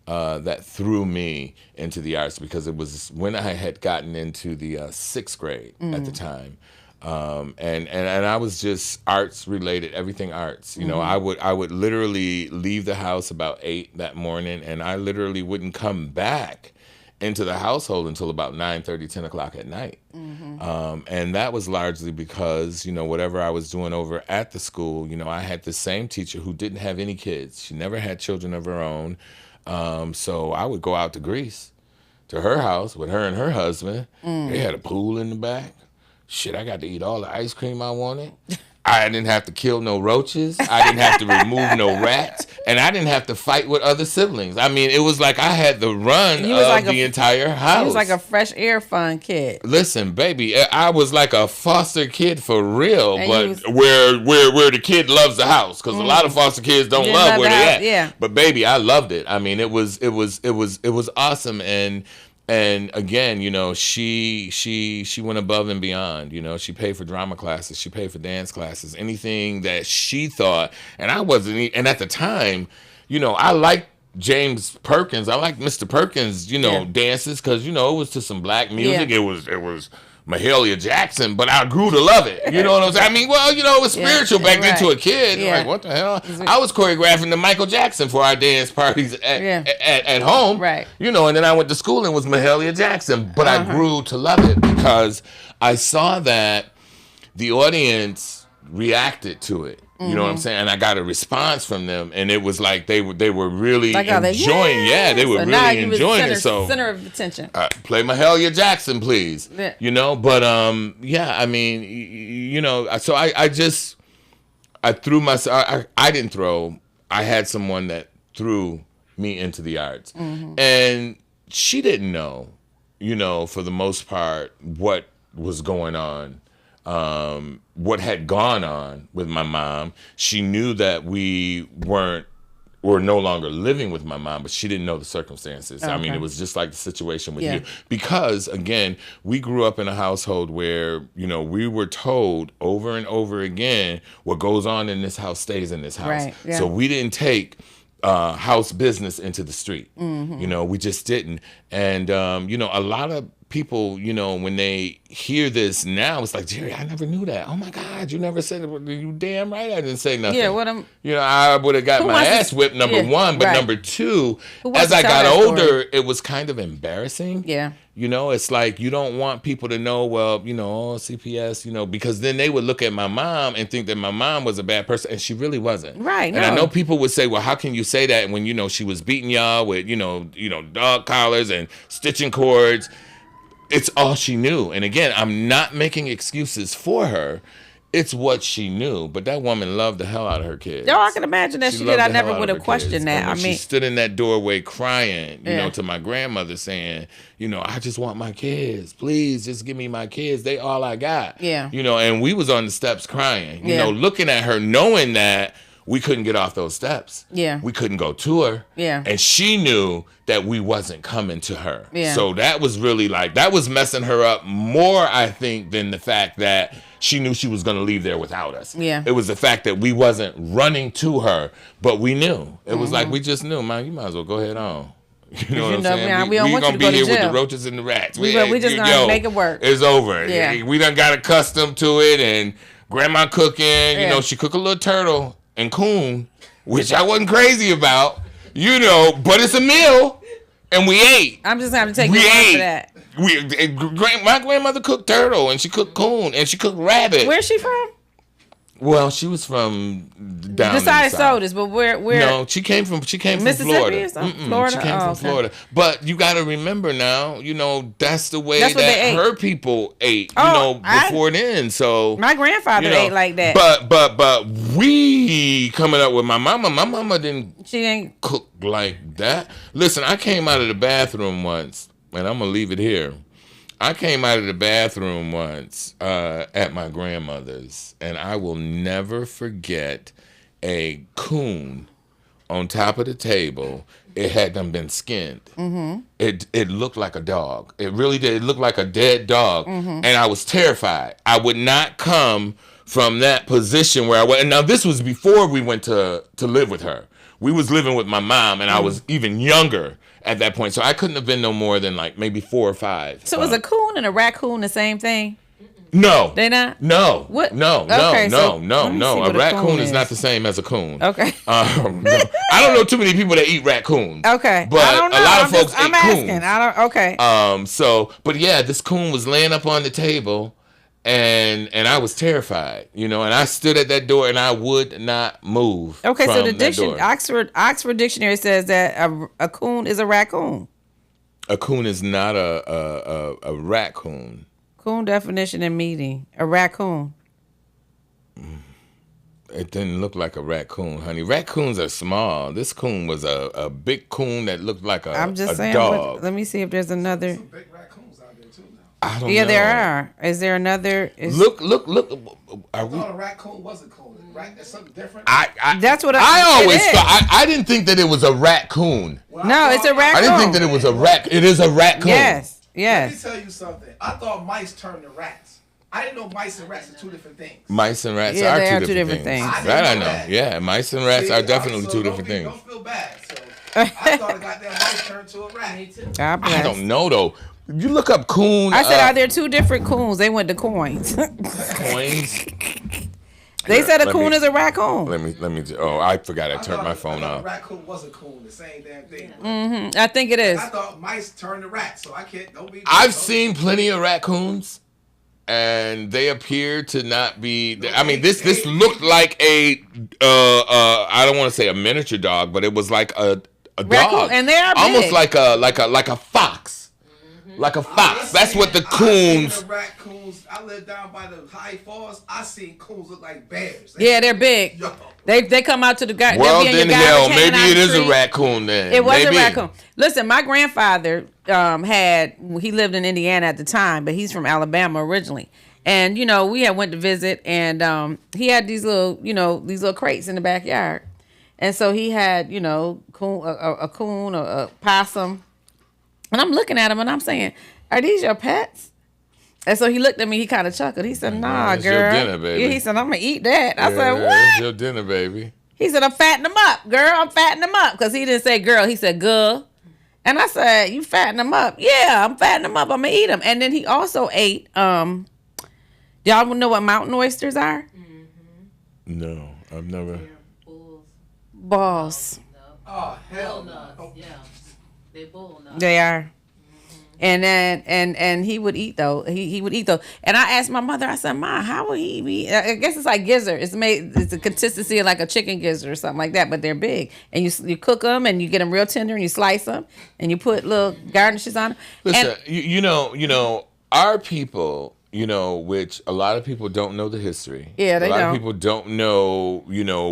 that threw me into the arts, because it was when I had gotten into the 6th grade at the time. And I was just arts related, everything arts. You know, I would literally leave the house about 8 that morning, and I literally wouldn't come back into the household until about 9:30, 10 o'clock at night. And that was largely because, you know, whatever I was doing over at the school, you know, I had the same teacher who didn't have any kids. She never had children of her own. So I would go out to Greece, to her house with her and her husband. They had a pool in the back. Shit, I got to eat all the ice cream I wanted. I didn't have to kill no roaches. I didn't have to remove no rats. And I didn't have to fight with other siblings. I mean, it was like I had the run of like the entire house. You was like a fresh air fun kid. Listen, baby, I was like a foster kid for real, and but where the kid loves the house. Because a lot of foster kids don't love where they at. Yeah. But baby, I loved it. I mean, it was awesome. And again, you know, she went above and beyond. You know, she paid for drama classes, she paid for dance classes, anything that she thought. And I wasn't. And at the time, you know, I liked James Perkins. I liked Mr. Perkins. You know, dances because you know it was to some black music. Yeah. It was Mahalia Jackson, but I grew to love it. You know what I'm saying? I mean, well, you know, it was spiritual back then to a kid. Yeah. Like, what the hell? I was choreographing the Michael Jackson for our dance parties at home. Right. You know, and then I went to school and was Mahalia Jackson. But I grew to love it because I saw that the audience reacted to it. You know what I'm saying? And I got a response from them, and it was like they were really like enjoying. They were really enjoying it. So center of attention. Play Mahalia Jackson, please. Yeah. You know, but yeah. I mean, you know, so I threw myself. I didn't throw. I had someone that threw me into the arts, and she didn't know. You know, for the most part, what was going on. What had gone on with my mom. She knew that we were no longer living with my mom, but she didn't know the circumstances. Okay. I mean, it was just like the situation with you. Because, again, we grew up in a household where, you know, we were told over and over again, what goes on in this house stays in this house. Right. Yeah. So we didn't take house business into the street. You know, we just didn't. And, you know, a lot of people, you know, when they hear this now, it's like, Jerry, I never knew that. Oh my God, you never said it. You damn right I didn't say nothing. Yeah, you know, I would have got my ass whipped, number one, but number two, as I got older, it was kind of embarrassing. Yeah. You know, it's like you don't want people to know, well, you know, CPS, you know, because then they would look at my mom and think that my mom was a bad person, and she really wasn't. Right. And I know people would say, well, how can you say that when, you know, she was beating y'all with, you know, dog collars and stitching cords? It's all she knew. And again, I'm not making excuses for her. It's what she knew. But that woman loved the hell out of her kids. No, I can imagine that she did. I never would have questioned that. I mean, she stood in that doorway crying, you know, to my grandmother saying, you know, I just want my kids. Please just give me my kids. They all I got. Yeah. You know, and we was on the steps crying, you know, looking at her, knowing that we couldn't get off those steps. Yeah. We couldn't go to her. Yeah. And she knew that we wasn't coming to her. Yeah. So that was really like, that was messing her up more, I think, than the fact that she knew she was going to leave there without us. Yeah. It was the fact that we wasn't running to her, but we knew. It was like, we just knew, man, you might as well go ahead on. You know what I'm saying? We don't want you to go to jail. We gonna be here with the roaches and the rats. We just gonna make it work. It's over. Yeah. We done got accustomed to it, and grandma cooking, you know, she cooked a little turtle and coon, which I wasn't crazy about, you know, but it's a meal, and we ate. I'm just going to take your word for that. My grandmother cooked turtle, and she cooked coon, and she cooked rabbit. Where's she from? Well, she was from down Decided in the South. Sodas, but where? No, she came from Florida. Florida. She came from Florida. But you got to remember now, you know, that's the way that her people ate, you know, before then. So my grandfather ate like that. But we coming up with my mama didn't cook like that. Listen, I came out of the bathroom once, and I'm gonna leave it here. I came out of the bathroom once at my grandmother's, and I will never forget a coon on top of the table. It had done been skinned. It looked like a dog. It really did. It looked like a dead dog, and I was terrified. I would not come from that position where I went. And now this was before we went to live with her. We was living with my mom, and I was even younger at that point. So I couldn't have been no more than like maybe 4 or 5. So is a coon and a raccoon the same thing? No. They not? No. What? No. Okay, No. so No. let me No. see A what a raccoon coon is is. not the same as a coon. Okay. No. I don't know too many people that eat raccoons. Okay. But I don't know. a lot of folks eat I'm asking. coons. I don't. Okay. But yeah, this coon was laying up on the table, and I was terrified, and I stood at that door and I would not move. Okay, so the door. Oxford Dictionary says that a coon is a raccoon. A coon is not a raccoon. Coon definition and meaning. A raccoon. It didn't look like a raccoon, honey. Raccoons are small. This coon was a big coon that looked like I'm just a saying. dog. Let me see if there's another. Some big raccoons out there too now. I don't know. Yeah, there are. Is there another? Look. I thought a raccoon was a coon. That's something different. That's what I always it is. thought. I didn't think that it was a raccoon. Well, No, it's a raccoon. I didn't think that it was a It is a raccoon. Yes. Let me Yes. tell you something. I thought mice turned to rats. I didn't know mice and rats are two different things. Mice and rats Yeah, are they two are two different different things. things. That I know know. that. Yeah, mice and rats are definitely two different things. Don't feel bad. So I thought a goddamn mouse turned to a rat. Me too. God bless. I don't know though. You look up coon. I said, are there two different coons? They went to coins. coins? They said a Let coon me- is a raccoon. Let me. Oh, I forgot. I turned my I phone thought off. a raccoon was a coon. The same damn thing. I think it is. I thought mice turned to rats, so I can't. Don't be. I've seen plenty of raccoons, and they appear to not be. I mean, this looked like a. I don't want to say a miniature dog, but it was like a Raccoon, dog, and they are almost big. like a fox. Like a fox. That's what the coons. Raccoons. I live down by the high falls. I seen coons look like bears. Yeah, they're big. Yo. They come out to the garden. Well, They'll be in then your hell, garbage, hanging maybe out it the is a street. raccoon then. It was Maybe. a raccoon. Listen, my grandfather he lived in Indiana at the time, but he's from Alabama originally. And we had went to visit, and he had these little crates in the backyard, and so he had a coon, a possum, and I'm looking at him and I'm saying, "Are these your pets?" And so he looked at me. He kind of chuckled. He said, "Nah, That's your girl." dinner, baby. Yeah, he said, "I'm gonna eat that." I said, That's "What?" your dinner, baby. He said, "I'm fattening them up, girl. I'm fattening them up." Because he didn't say girl. He said girl. And I said, "You fatten them up?" "Yeah, I'm fattening them up. I'm going to eat them." And then he also ate, y'all know what mountain oysters are? No, I've never. Balls. Oh hell no. Yeah, they bull nuts. They are. And then and he would eat though. He would eat though. And I asked my mother, I said, "Ma, how would he be?" I guess it's like gizzard. It's a consistency of like a chicken gizzard or something like that, but they're big. And you cook them and you get them real tender and you slice them and you put little garnishes on them. Listen, And, you know, our people, which a lot of people don't know the history. Yeah, they A lot don't. of people don't know,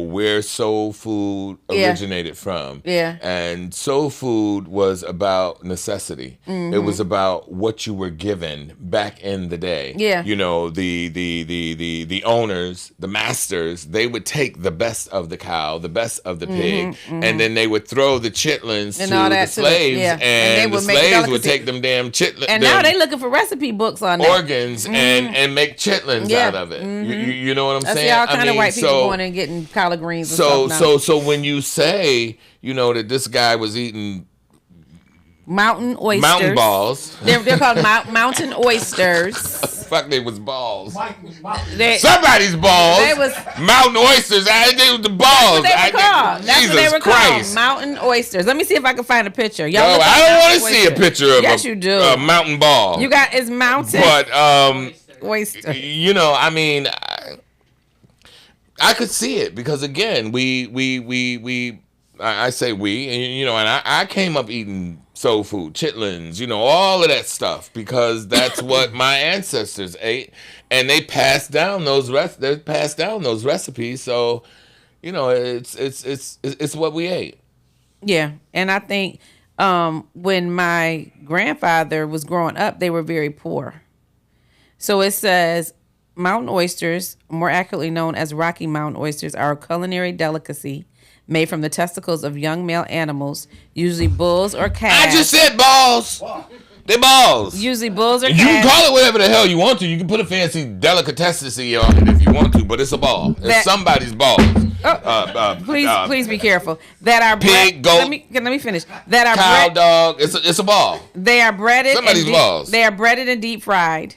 where soul food Yeah. originated from. Yeah. And soul food was about necessity. Mm-hmm. It was about what you were given back in the day. Yeah. The owners, the masters, they would take the best of the cow, the best of the pig, and then they would throw the chitlins And to all the that to the- slaves, yeah. And they and the would make slaves would delicacy. take them damn chitlins. and now they looking for recipe books on that. organs and make chitlins Yeah. out of it. You know what I'm I saying? see all kind of white people so, going and getting collard greens and stuff now. so when you say, that this guy was eating Mountain oysters. mountain balls, They're called mountain oysters. fuck, they was balls. They, Somebody's balls. They was- mountain oysters. They was the balls. That's what they were called. That's what they Jesus were Christ. called. Mountain oysters. Let me see if I can find a picture. Y'all Oh, look up I don't mountain want to see a oysters. picture of Yes, you do. a mountain ball. You got it's mountain but oyster. I mean, I could see it because again, I say we, and I came up eating soul food, chitlins, all of that stuff because that's what my ancestors ate, and they passed down those recipes. So, it's what we ate. Yeah, and I think when my grandfather was growing up, they were very poor. So it says mountain oysters, more accurately known as Rocky Mountain oysters, are a culinary delicacy made from the testicles of young male animals, usually bulls or calves. I just said balls. They balls. Usually bulls or You can calves. call it whatever the hell you want to. You can put a fancy delicatessen on it if you want to, but it's a ball. It's That- somebody's balls. Please be careful. That are Pig, goat, let me finish. That are cow, bred, dog. It's a ball. they are breaded. Somebody's and balls. They are breaded and deep fried.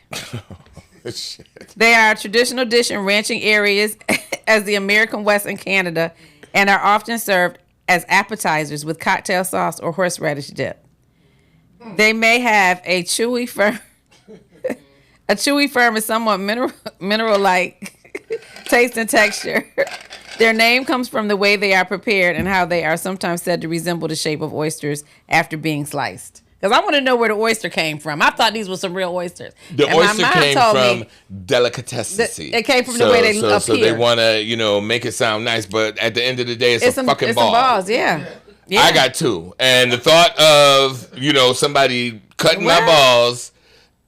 They are a traditional dish in ranching areas as the American West and Canada, and are often served as appetizers with cocktail sauce or horseradish dip. They may have a chewy, firm and somewhat mineral-like taste and texture. Their name comes from the way they are prepared and how they are sometimes said to resemble the shape of oysters after being sliced. Because I want to know where the oyster came from. I thought these were some real oysters. The oyster came from delicatessen. It came from the way they appear. So they want to, make it sound nice, but at the end of the day, it's a fucking ball. Some balls, yeah. I got 2. And the thought of, somebody cutting my balls,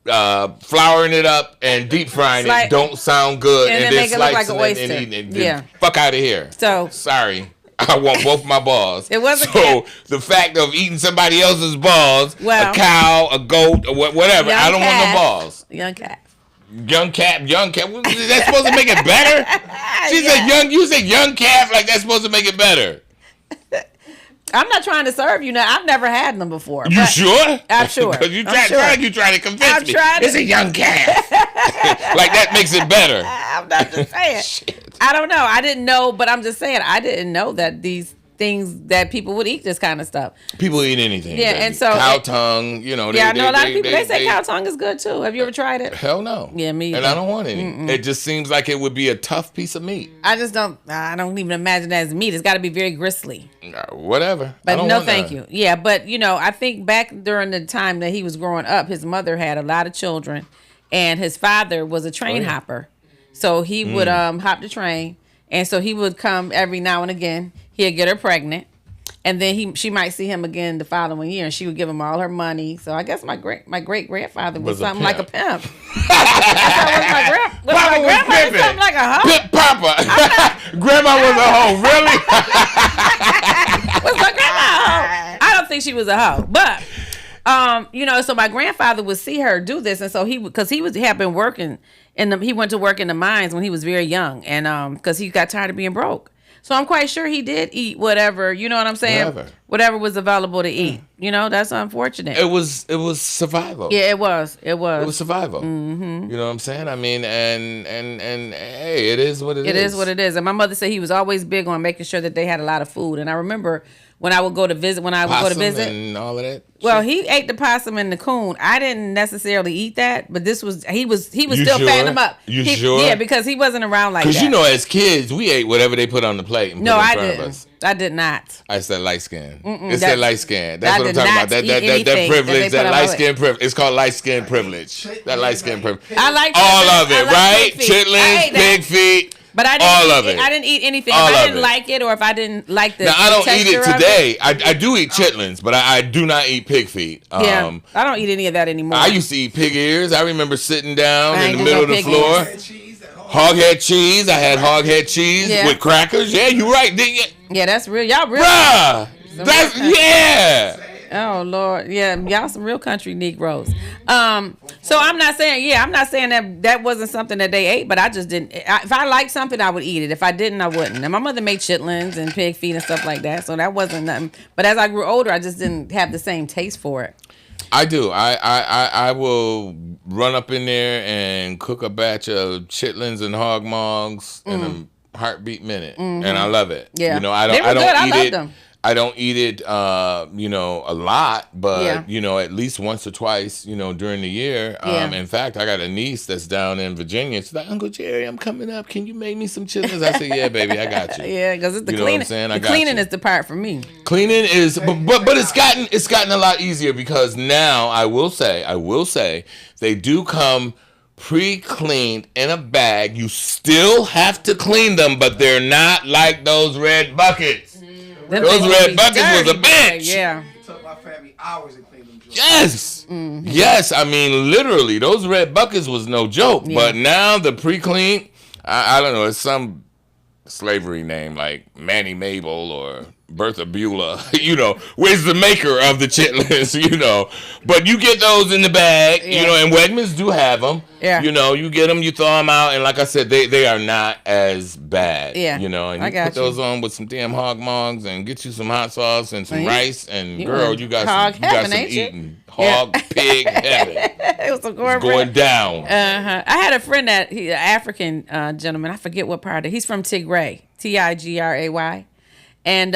flouring it up and deep frying it don't sound good. And then make it look like an oyster. And eating it. Fuck out of here. So sorry. I want both my balls. It wasn't the fact of eating somebody else's balls, a cow, a goat, or whatever, I don't want no balls. Young cat. Young calf. Is that supposed to make it better? You said young calf, like that's supposed to make it better. I'm not trying to serve you now. I've never had them before. You sure? I'm sure. Because you trying to convince me. It's a young calf. Like that makes it better. I'm not just saying. I don't know. I didn't know, but I'm just saying I didn't know that these things that people would eat this kind of stuff. People eat anything. Yeah, and so cow tongue, I know a lot of people. They say cow tongue is good too. Have you ever tried it? Hell no. Yeah, me either. And I don't want any. Mm-mm. It just seems like it would be a tough piece of meat. I don't even imagine that as meat. It's got to be very gristly. Whatever. But no, thank you. Yeah, but I think back during the time that he was growing up, his mother had a lot of children, and his father was a train hopper, so he would hop the train. And so he would come every now and again. He'd get her pregnant, and then she might see him again the following year, and she would give him all her money. So I guess my great grandfather was something like a pimp. My grandfather was something like a hoe. Pimp Papa. Grandma was a hoe. Really? Was my grandma a hoe? I don't think she was a hoe, but so my grandfather would see her do this, and so he had been working. He went to work in the mines when he was very young, and because he got tired of being broke. So I'm quite sure he did eat whatever, you know what I'm saying? Whatever was available to eat. That's unfortunate. It was survival. Yeah, it was. It was survival. Mm-hmm. You know what I'm saying? I mean, and hey, it is what it is. It is what it is. And my mother said he was always big on making sure that they had a lot of food. And I remember when I would go to visit, and all of that. Well, he ate the possum and the coon. I didn't necessarily eat that, but he was still fatting him up. You sure? Yeah, because he wasn't around like that. Because as kids, we ate whatever they put on the plate and put in front of us. I did not. I said light skin. It's that light skin. That's what I'm talking about. That privilege, that light skin privilege. It's called light skin privilege. That light skin privilege. I like all of it, right? Chitlins, pig feet. But I didn't eat anything. If I didn't like it, or if I didn't like the Now, I don't eat it today. I do eat chitlins, but I do not eat pig feet. I don't eat any of that anymore. I used to eat pig ears. I remember sitting down in the middle of the floor. Hoghead cheese. I had hoghead cheese with crackers. Yeah, you right, didn't you? Yeah, that's real. Y'all real. Bruh, that's. Oh Lord, yeah, y'all some real country Negroes. So I'm not saying that wasn't something that they ate, but I just didn't. If I liked something, I would eat it. If I didn't, I wouldn't. And my mother made chitlins and pig feet and stuff like that, so that wasn't nothing. But as I grew older, I just didn't have the same taste for it. I do. I will run up in there and cook a batch of chitlins and hog mogs in a heartbeat minute, and I love it. Yeah, I don't eat it. Them. I don't eat it, a lot, but, at least once or twice, during the year. In fact, I got a niece that's down in Virginia. She's like, Uncle Jerry, I'm coming up. Can you make me some chitlins? I said, yeah, baby, I got you. Yeah, because it's the cleaning. The cleaning is the part for me. Cleaning is, but it's gotten a lot easier because now I will say, they do come pre-cleaned in a bag. You still have to clean them, but they're not like those red buckets. Those red buckets was a bitch. Yeah. It took my family hours to clean them. Yes. Mm-hmm. Yes. I mean, literally, those red buckets was no joke. Yeah. But now the pre-clean, I don't know, it's some slavery name like Manny Mabel or Bertha Beulah, where's the maker of the chitlins, But you get those in the bag, and Wegmans do have them. Yeah. You get them, you throw them out, and like I said, they are not as bad. Yeah. And you put those on with some damn hog mongs and get you some hot sauce and some rice, and girl, you got some eating. Hog, pig, heaven. It was some going down. I had a friend an African gentleman, I forget what part of it. He's from Tigray, Tigray. And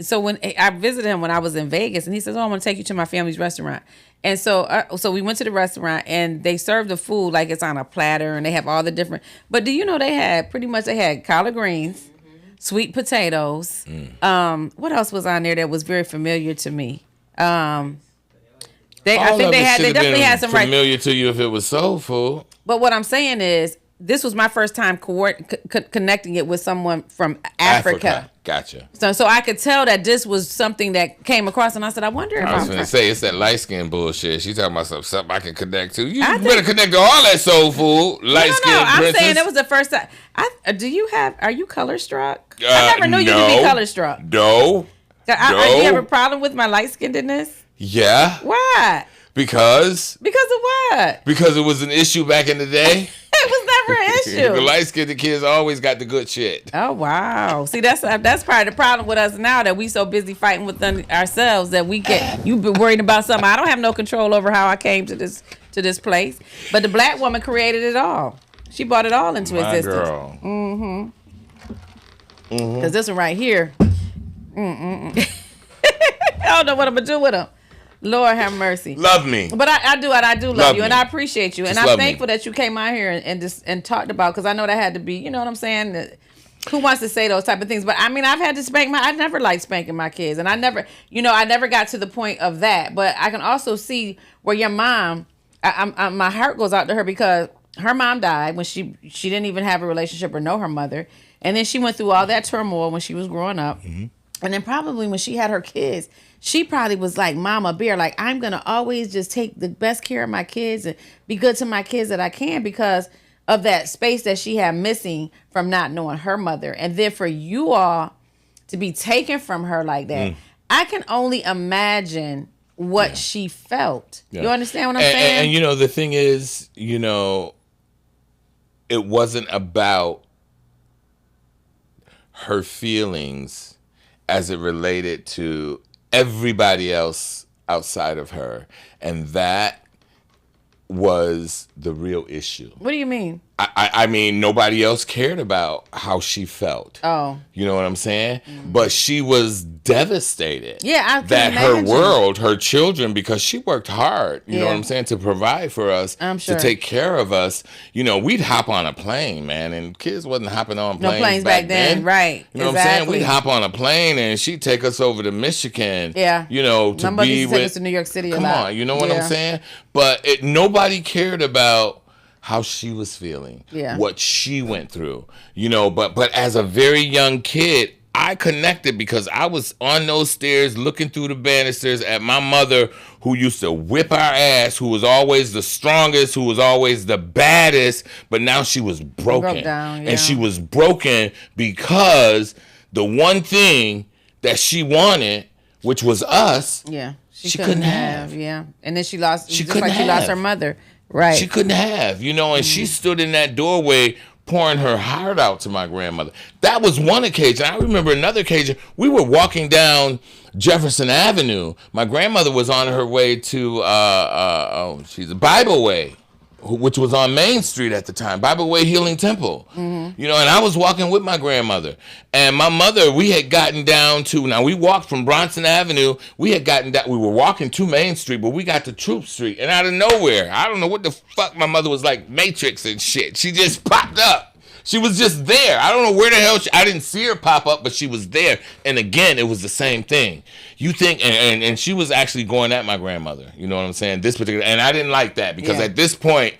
so when I visited him when I was in Vegas, and he says, "Oh, I want to take you to my family's restaurant." And so we went to the restaurant, and they served the food like it's on a platter, and they have all the different. But do you know they had collard greens, sweet potatoes. What else was on there that was very familiar to me? I think they definitely had some familiar to you if it was soul food. But what I'm saying is, this was my first time connecting it with someone from Africa. Gotcha. So I could tell that this was something that came across, and I said, I wonder if I was going to say, it's that light skin bullshit. She's talking about something I can connect to. You better connect to all that soul food, light skin I'm princess. saying that was the first time. Are you color struck? I never knew you could be color struck. No. Do you have a problem with my light skinnedness? Yeah. Why? Because of what? Because it was an issue back in the day. It was never an issue. The light-skinned kids always got the good shit. Oh, wow. See, that's part of the problem with us now, that we so busy fighting with ourselves that you've been worried about something. I don't have no control over how I came to this place. But the black woman created it all. She brought it all into existence. Girl. Because this one right here. I don't know what I'm going to do with them. Lord have mercy. Love me. But I do love you, and I appreciate you. Just and I'm thankful that you came out here and talked about, because I know that had to be, you know what I'm saying? Who wants to say those type of things? But I mean, I've had to I never liked spanking my kids, and I never got to the point of that. But I can also see where your mom, my heart goes out to her, because her mom died when she didn't even have a relationship or know her mother. And then she went through all that turmoil when she was growing up. Mm-hmm. And then probably when she had her kids, she probably was like Mama Bear, like, I'm going to always just take the best care of my kids and be good to my kids that I can, because of that space that she had missing from not knowing her mother. And then for you all to be taken from her like that, I can only imagine what she felt. Yeah. You understand what I'm saying? And the thing is, it wasn't about her feelings as it related to everybody else outside of her. And that was the real issue. What do you mean? I mean, nobody else cared about how she felt. Oh. You know what I'm saying? Mm-hmm. But she was devastated. Yeah, I can that imagine. Her world, her children, because she worked hard, you know what I'm saying, to provide for us, I'm sure. to take care of us. We'd hop on a plane, man, and kids wasn't hopping on planes. No planes back then. Right. You know what I'm saying? We'd hop on a plane and she'd take us over to Michigan. Yeah. To my be used to take us to New York City a lot. Come on, you know what I'm saying? But nobody cared about how she was feeling, what she went through, but as a very young kid, I connected because I was on those stairs looking through the banisters at my mother, who used to whip our ass, who was always the strongest, who was always the baddest, but now she was broken. Broke down, And she was broken because the one thing that she wanted, which was us, she couldn't have. Yeah. And then she lost, she lost her mother. Right. She couldn't have, and she stood in that doorway pouring her heart out to my grandmother. That was one occasion. I remember another occasion. We were walking down Jefferson Avenue. My grandmother was on her way to, she's a Bible Way, which was on Main Street at the time, Bible Way Healing Temple. Mm-hmm. And I was walking with my grandmother. And my mother, we had gotten down to, now we walked from Bronson Avenue, we were walking to Main Street, but we got to Troop Street. And out of nowhere, I don't know what the fuck, my mother was like Matrix and shit. She just popped up. She was just there. I don't know where the hell I didn't see her pop up, but she was there. And again, it was the same thing. You think, and she was actually going at my grandmother. You know what I'm saying? This particular, and I didn't like that because at this point,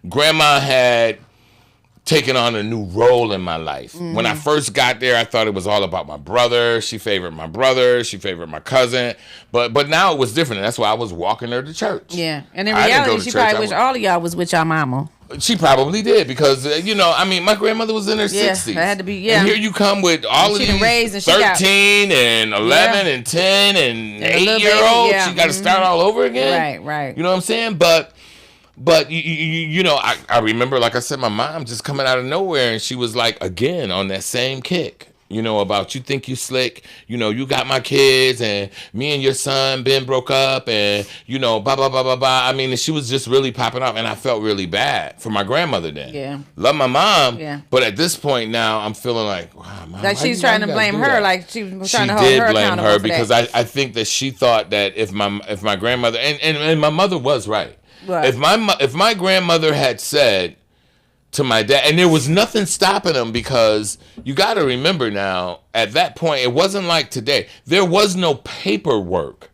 Grandma had taken on a new role in my life. Mm-hmm. When I first got there, I thought it was all about my brother. She favored my brother. She favored my cousin. But now it was different. And that's why I was walking her to church. Yeah. And in reality, she probably wish all of y'all was with y'all mama. She probably did because, I mean, my grandmother was in her 60s. That had to be, yeah. And here you come with all of these raised and 13 and 11 and 10 and 8-year-olds. Yeah. She got to start all over again. Right. You know what I'm saying? But I remember, like I said, my mom just coming out of nowhere, and she was like, again, on that same kick. About you think you slick, you got my kids and me and your son Ben broke up and, blah, blah, blah, blah, blah. I mean, she was just really popping off, and I felt really bad for my grandmother then. Yeah. Love my mom. Yeah. But at this point now, I'm feeling like, wow, Mom, like she's trying to blame her. That? Like she was trying to hold her accountable. She did blame her because I think that she thought that if my grandmother, and my mother was right. If my grandmother had said to my dad, and there was nothing stopping him, because you got to remember now, at that point, it wasn't like today. There was no paperwork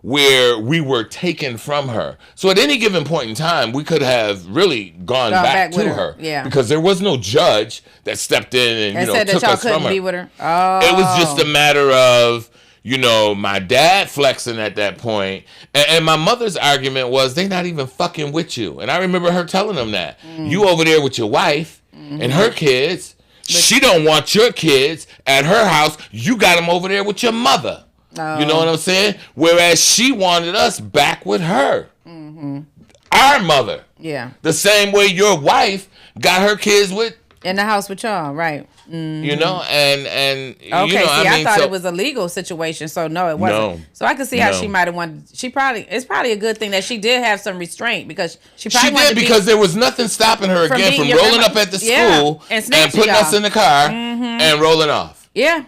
where we were taken from her. So at any given point in time, we could have really gone back to her. Yeah. Because there was no judge that stepped in and said took that y'all us from couldn't her. be with her. Oh. It was just a matter of, my dad flexing at that point. And my mother's argument was, they not even fucking with you. And I remember her telling them that. You over there with your wife and her kids. She don't want your kids at her house. You got them over there with your mother. Oh. You know what I'm saying? Whereas she wanted us back with her. Our mother. Yeah. The same way your wife got her kids with. In the house with y'all, right. And okay, I thought it was a legal situation, so no, it wasn't. No, so I could see how she might have wanted. It's probably a good thing that she did have some restraint, because she did, because there was nothing stopping her from rolling up at the school and putting us in the car and rolling off. Yeah,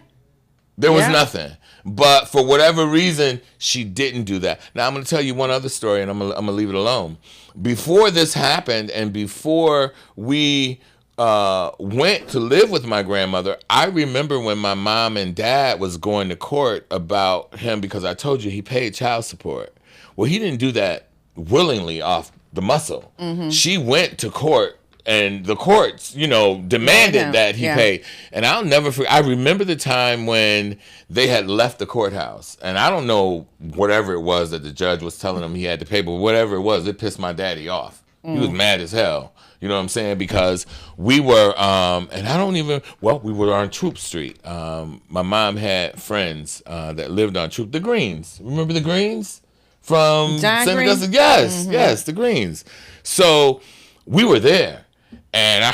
there was nothing. But for whatever reason, she didn't do that. Now I'm going to tell you one other story, and I'm gonna leave it alone. Before this happened, and before we went to live with my grandmother, I remember when my mom and dad was going to court about him, because I told you he paid child support. Well, he didn't do that willingly off the muscle. She went to court, and the courts, demanded that he pay. And I'll never forget. I remember the time when they had left the courthouse, and I don't know whatever it was that the judge was telling him he had to pay, but whatever it was, it pissed my daddy off. He was mad as hell. You know what I'm saying? Because we were, we were on Troop Street. My mom had friends that lived on Troop, the Greens. Remember the Greens? From St. Augustine? Yes, yes, the Greens. So we were there. And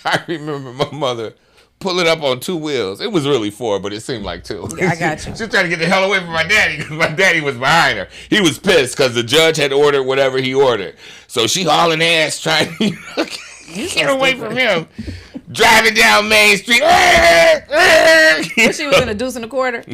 I remember my mother pulling up on 2 wheels. It was really 4, but it seemed like 2. Yeah, I got you. She was trying to get the hell away from my daddy, because my daddy was behind her. He was pissed because the judge had ordered whatever he ordered. So she hauling ass trying to get away from him. Driving down Main Street. What, she was in a deuce and a quarter?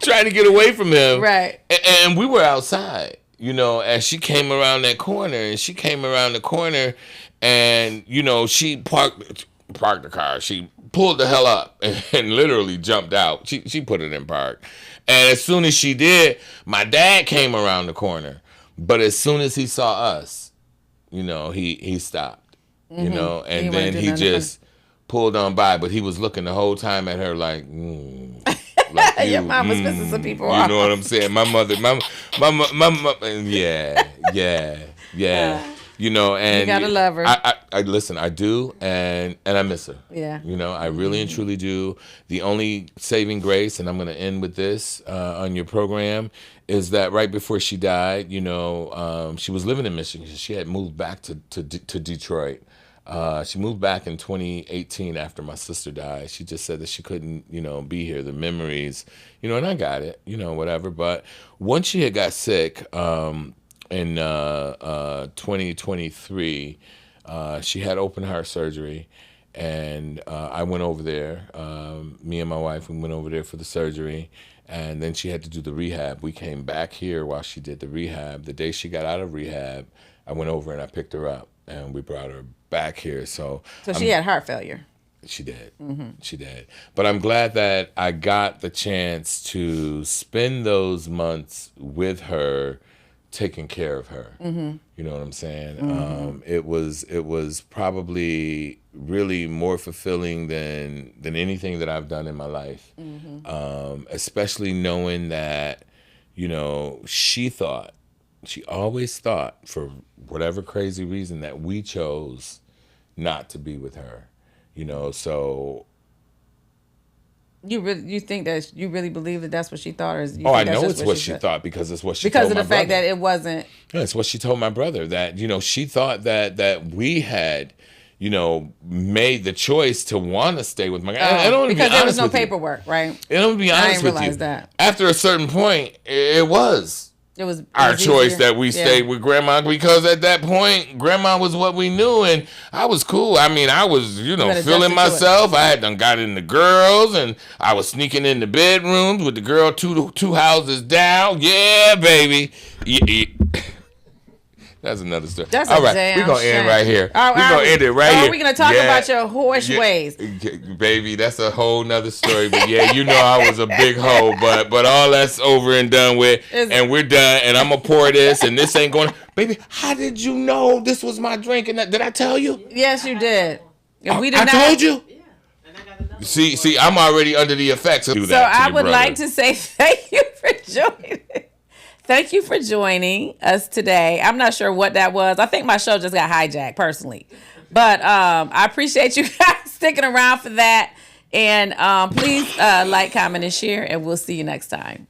Trying to get away from him. Right. And we were outside, as she came around that corner. And she came around the corner, and, she parked the car. She pulled the hell up and literally jumped out. She put it in park. And as soon as she did, my dad came around the corner. But as soon as he saw us, he stopped, and then he just pulled on by. But he was looking the whole time at her like, like your mom was pissing some people off. You know what I'm saying? My mother, yeah. And you gotta love her. I listen, I do, and I miss her. Yeah. I really and truly do. The only saving grace, and I'm gonna end with this on your program, is that right before she died, she was living in Michigan. She had moved back to Detroit. She moved back in 2018 after my sister died. She just said that she couldn't, be here. The memories, and I got it, whatever. But once she had got sick, in 2023, she had open heart surgery, and I went over there. Me and my wife, we went over there for the surgery, and then she had to do the rehab. We came back here while she did the rehab. The day she got out of rehab, I went over and I picked her up, and we brought her back here. So she had heart failure. She did. She did. But I'm glad that I got the chance to spend those months with her, taking care of her. You know what I'm saying? It was probably really more fulfilling than anything that I've done in my life. Especially knowing that, she thought she always thought, for whatever crazy reason, that we chose not to be with her. So you think that you really believe that that's what she thought, or is you I think that's know just it's what she thought because it's what she because told of the my fact brother. that it wasn't. Yeah, it's what she told my brother, that she thought that we had made the choice to want to stay with my guy. Because there was no paperwork, right? And I'm gonna be honest with you. realize that. After a certain point, it was It our was choice easier. that we stayed with grandma, because at that point, grandma was what we knew, and I was cool. I mean, I was, been feeling adjusted to myself. I had done got in the girls, and I was sneaking in the bedrooms with the girl two houses down. Yeah, baby. Yeah. That's another story. That's all a right. damn We're going to end shame. right here. We're going to end it right here. Are we going to talk about your whorish ways? Baby, that's a whole nother story. But yeah, I was a big hoe. But all that's over and done with. And we're done. And I'm going to pour this. And this ain't going to... Baby, how did you know this was my drink? And did I tell you? Yes, you did. If we did I not, told you? Yeah. And I got another See, I'm already under the effects of that. So I would like to say thank you for joining. Thank you for joining us today. I'm not sure what that was. I think my show just got hijacked personally. But I appreciate you guys sticking around for that. And please like, comment, and share. And we'll see you next time.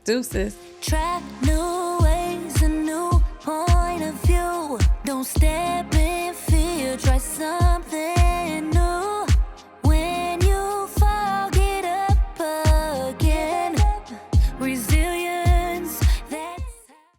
Deuces. Trap new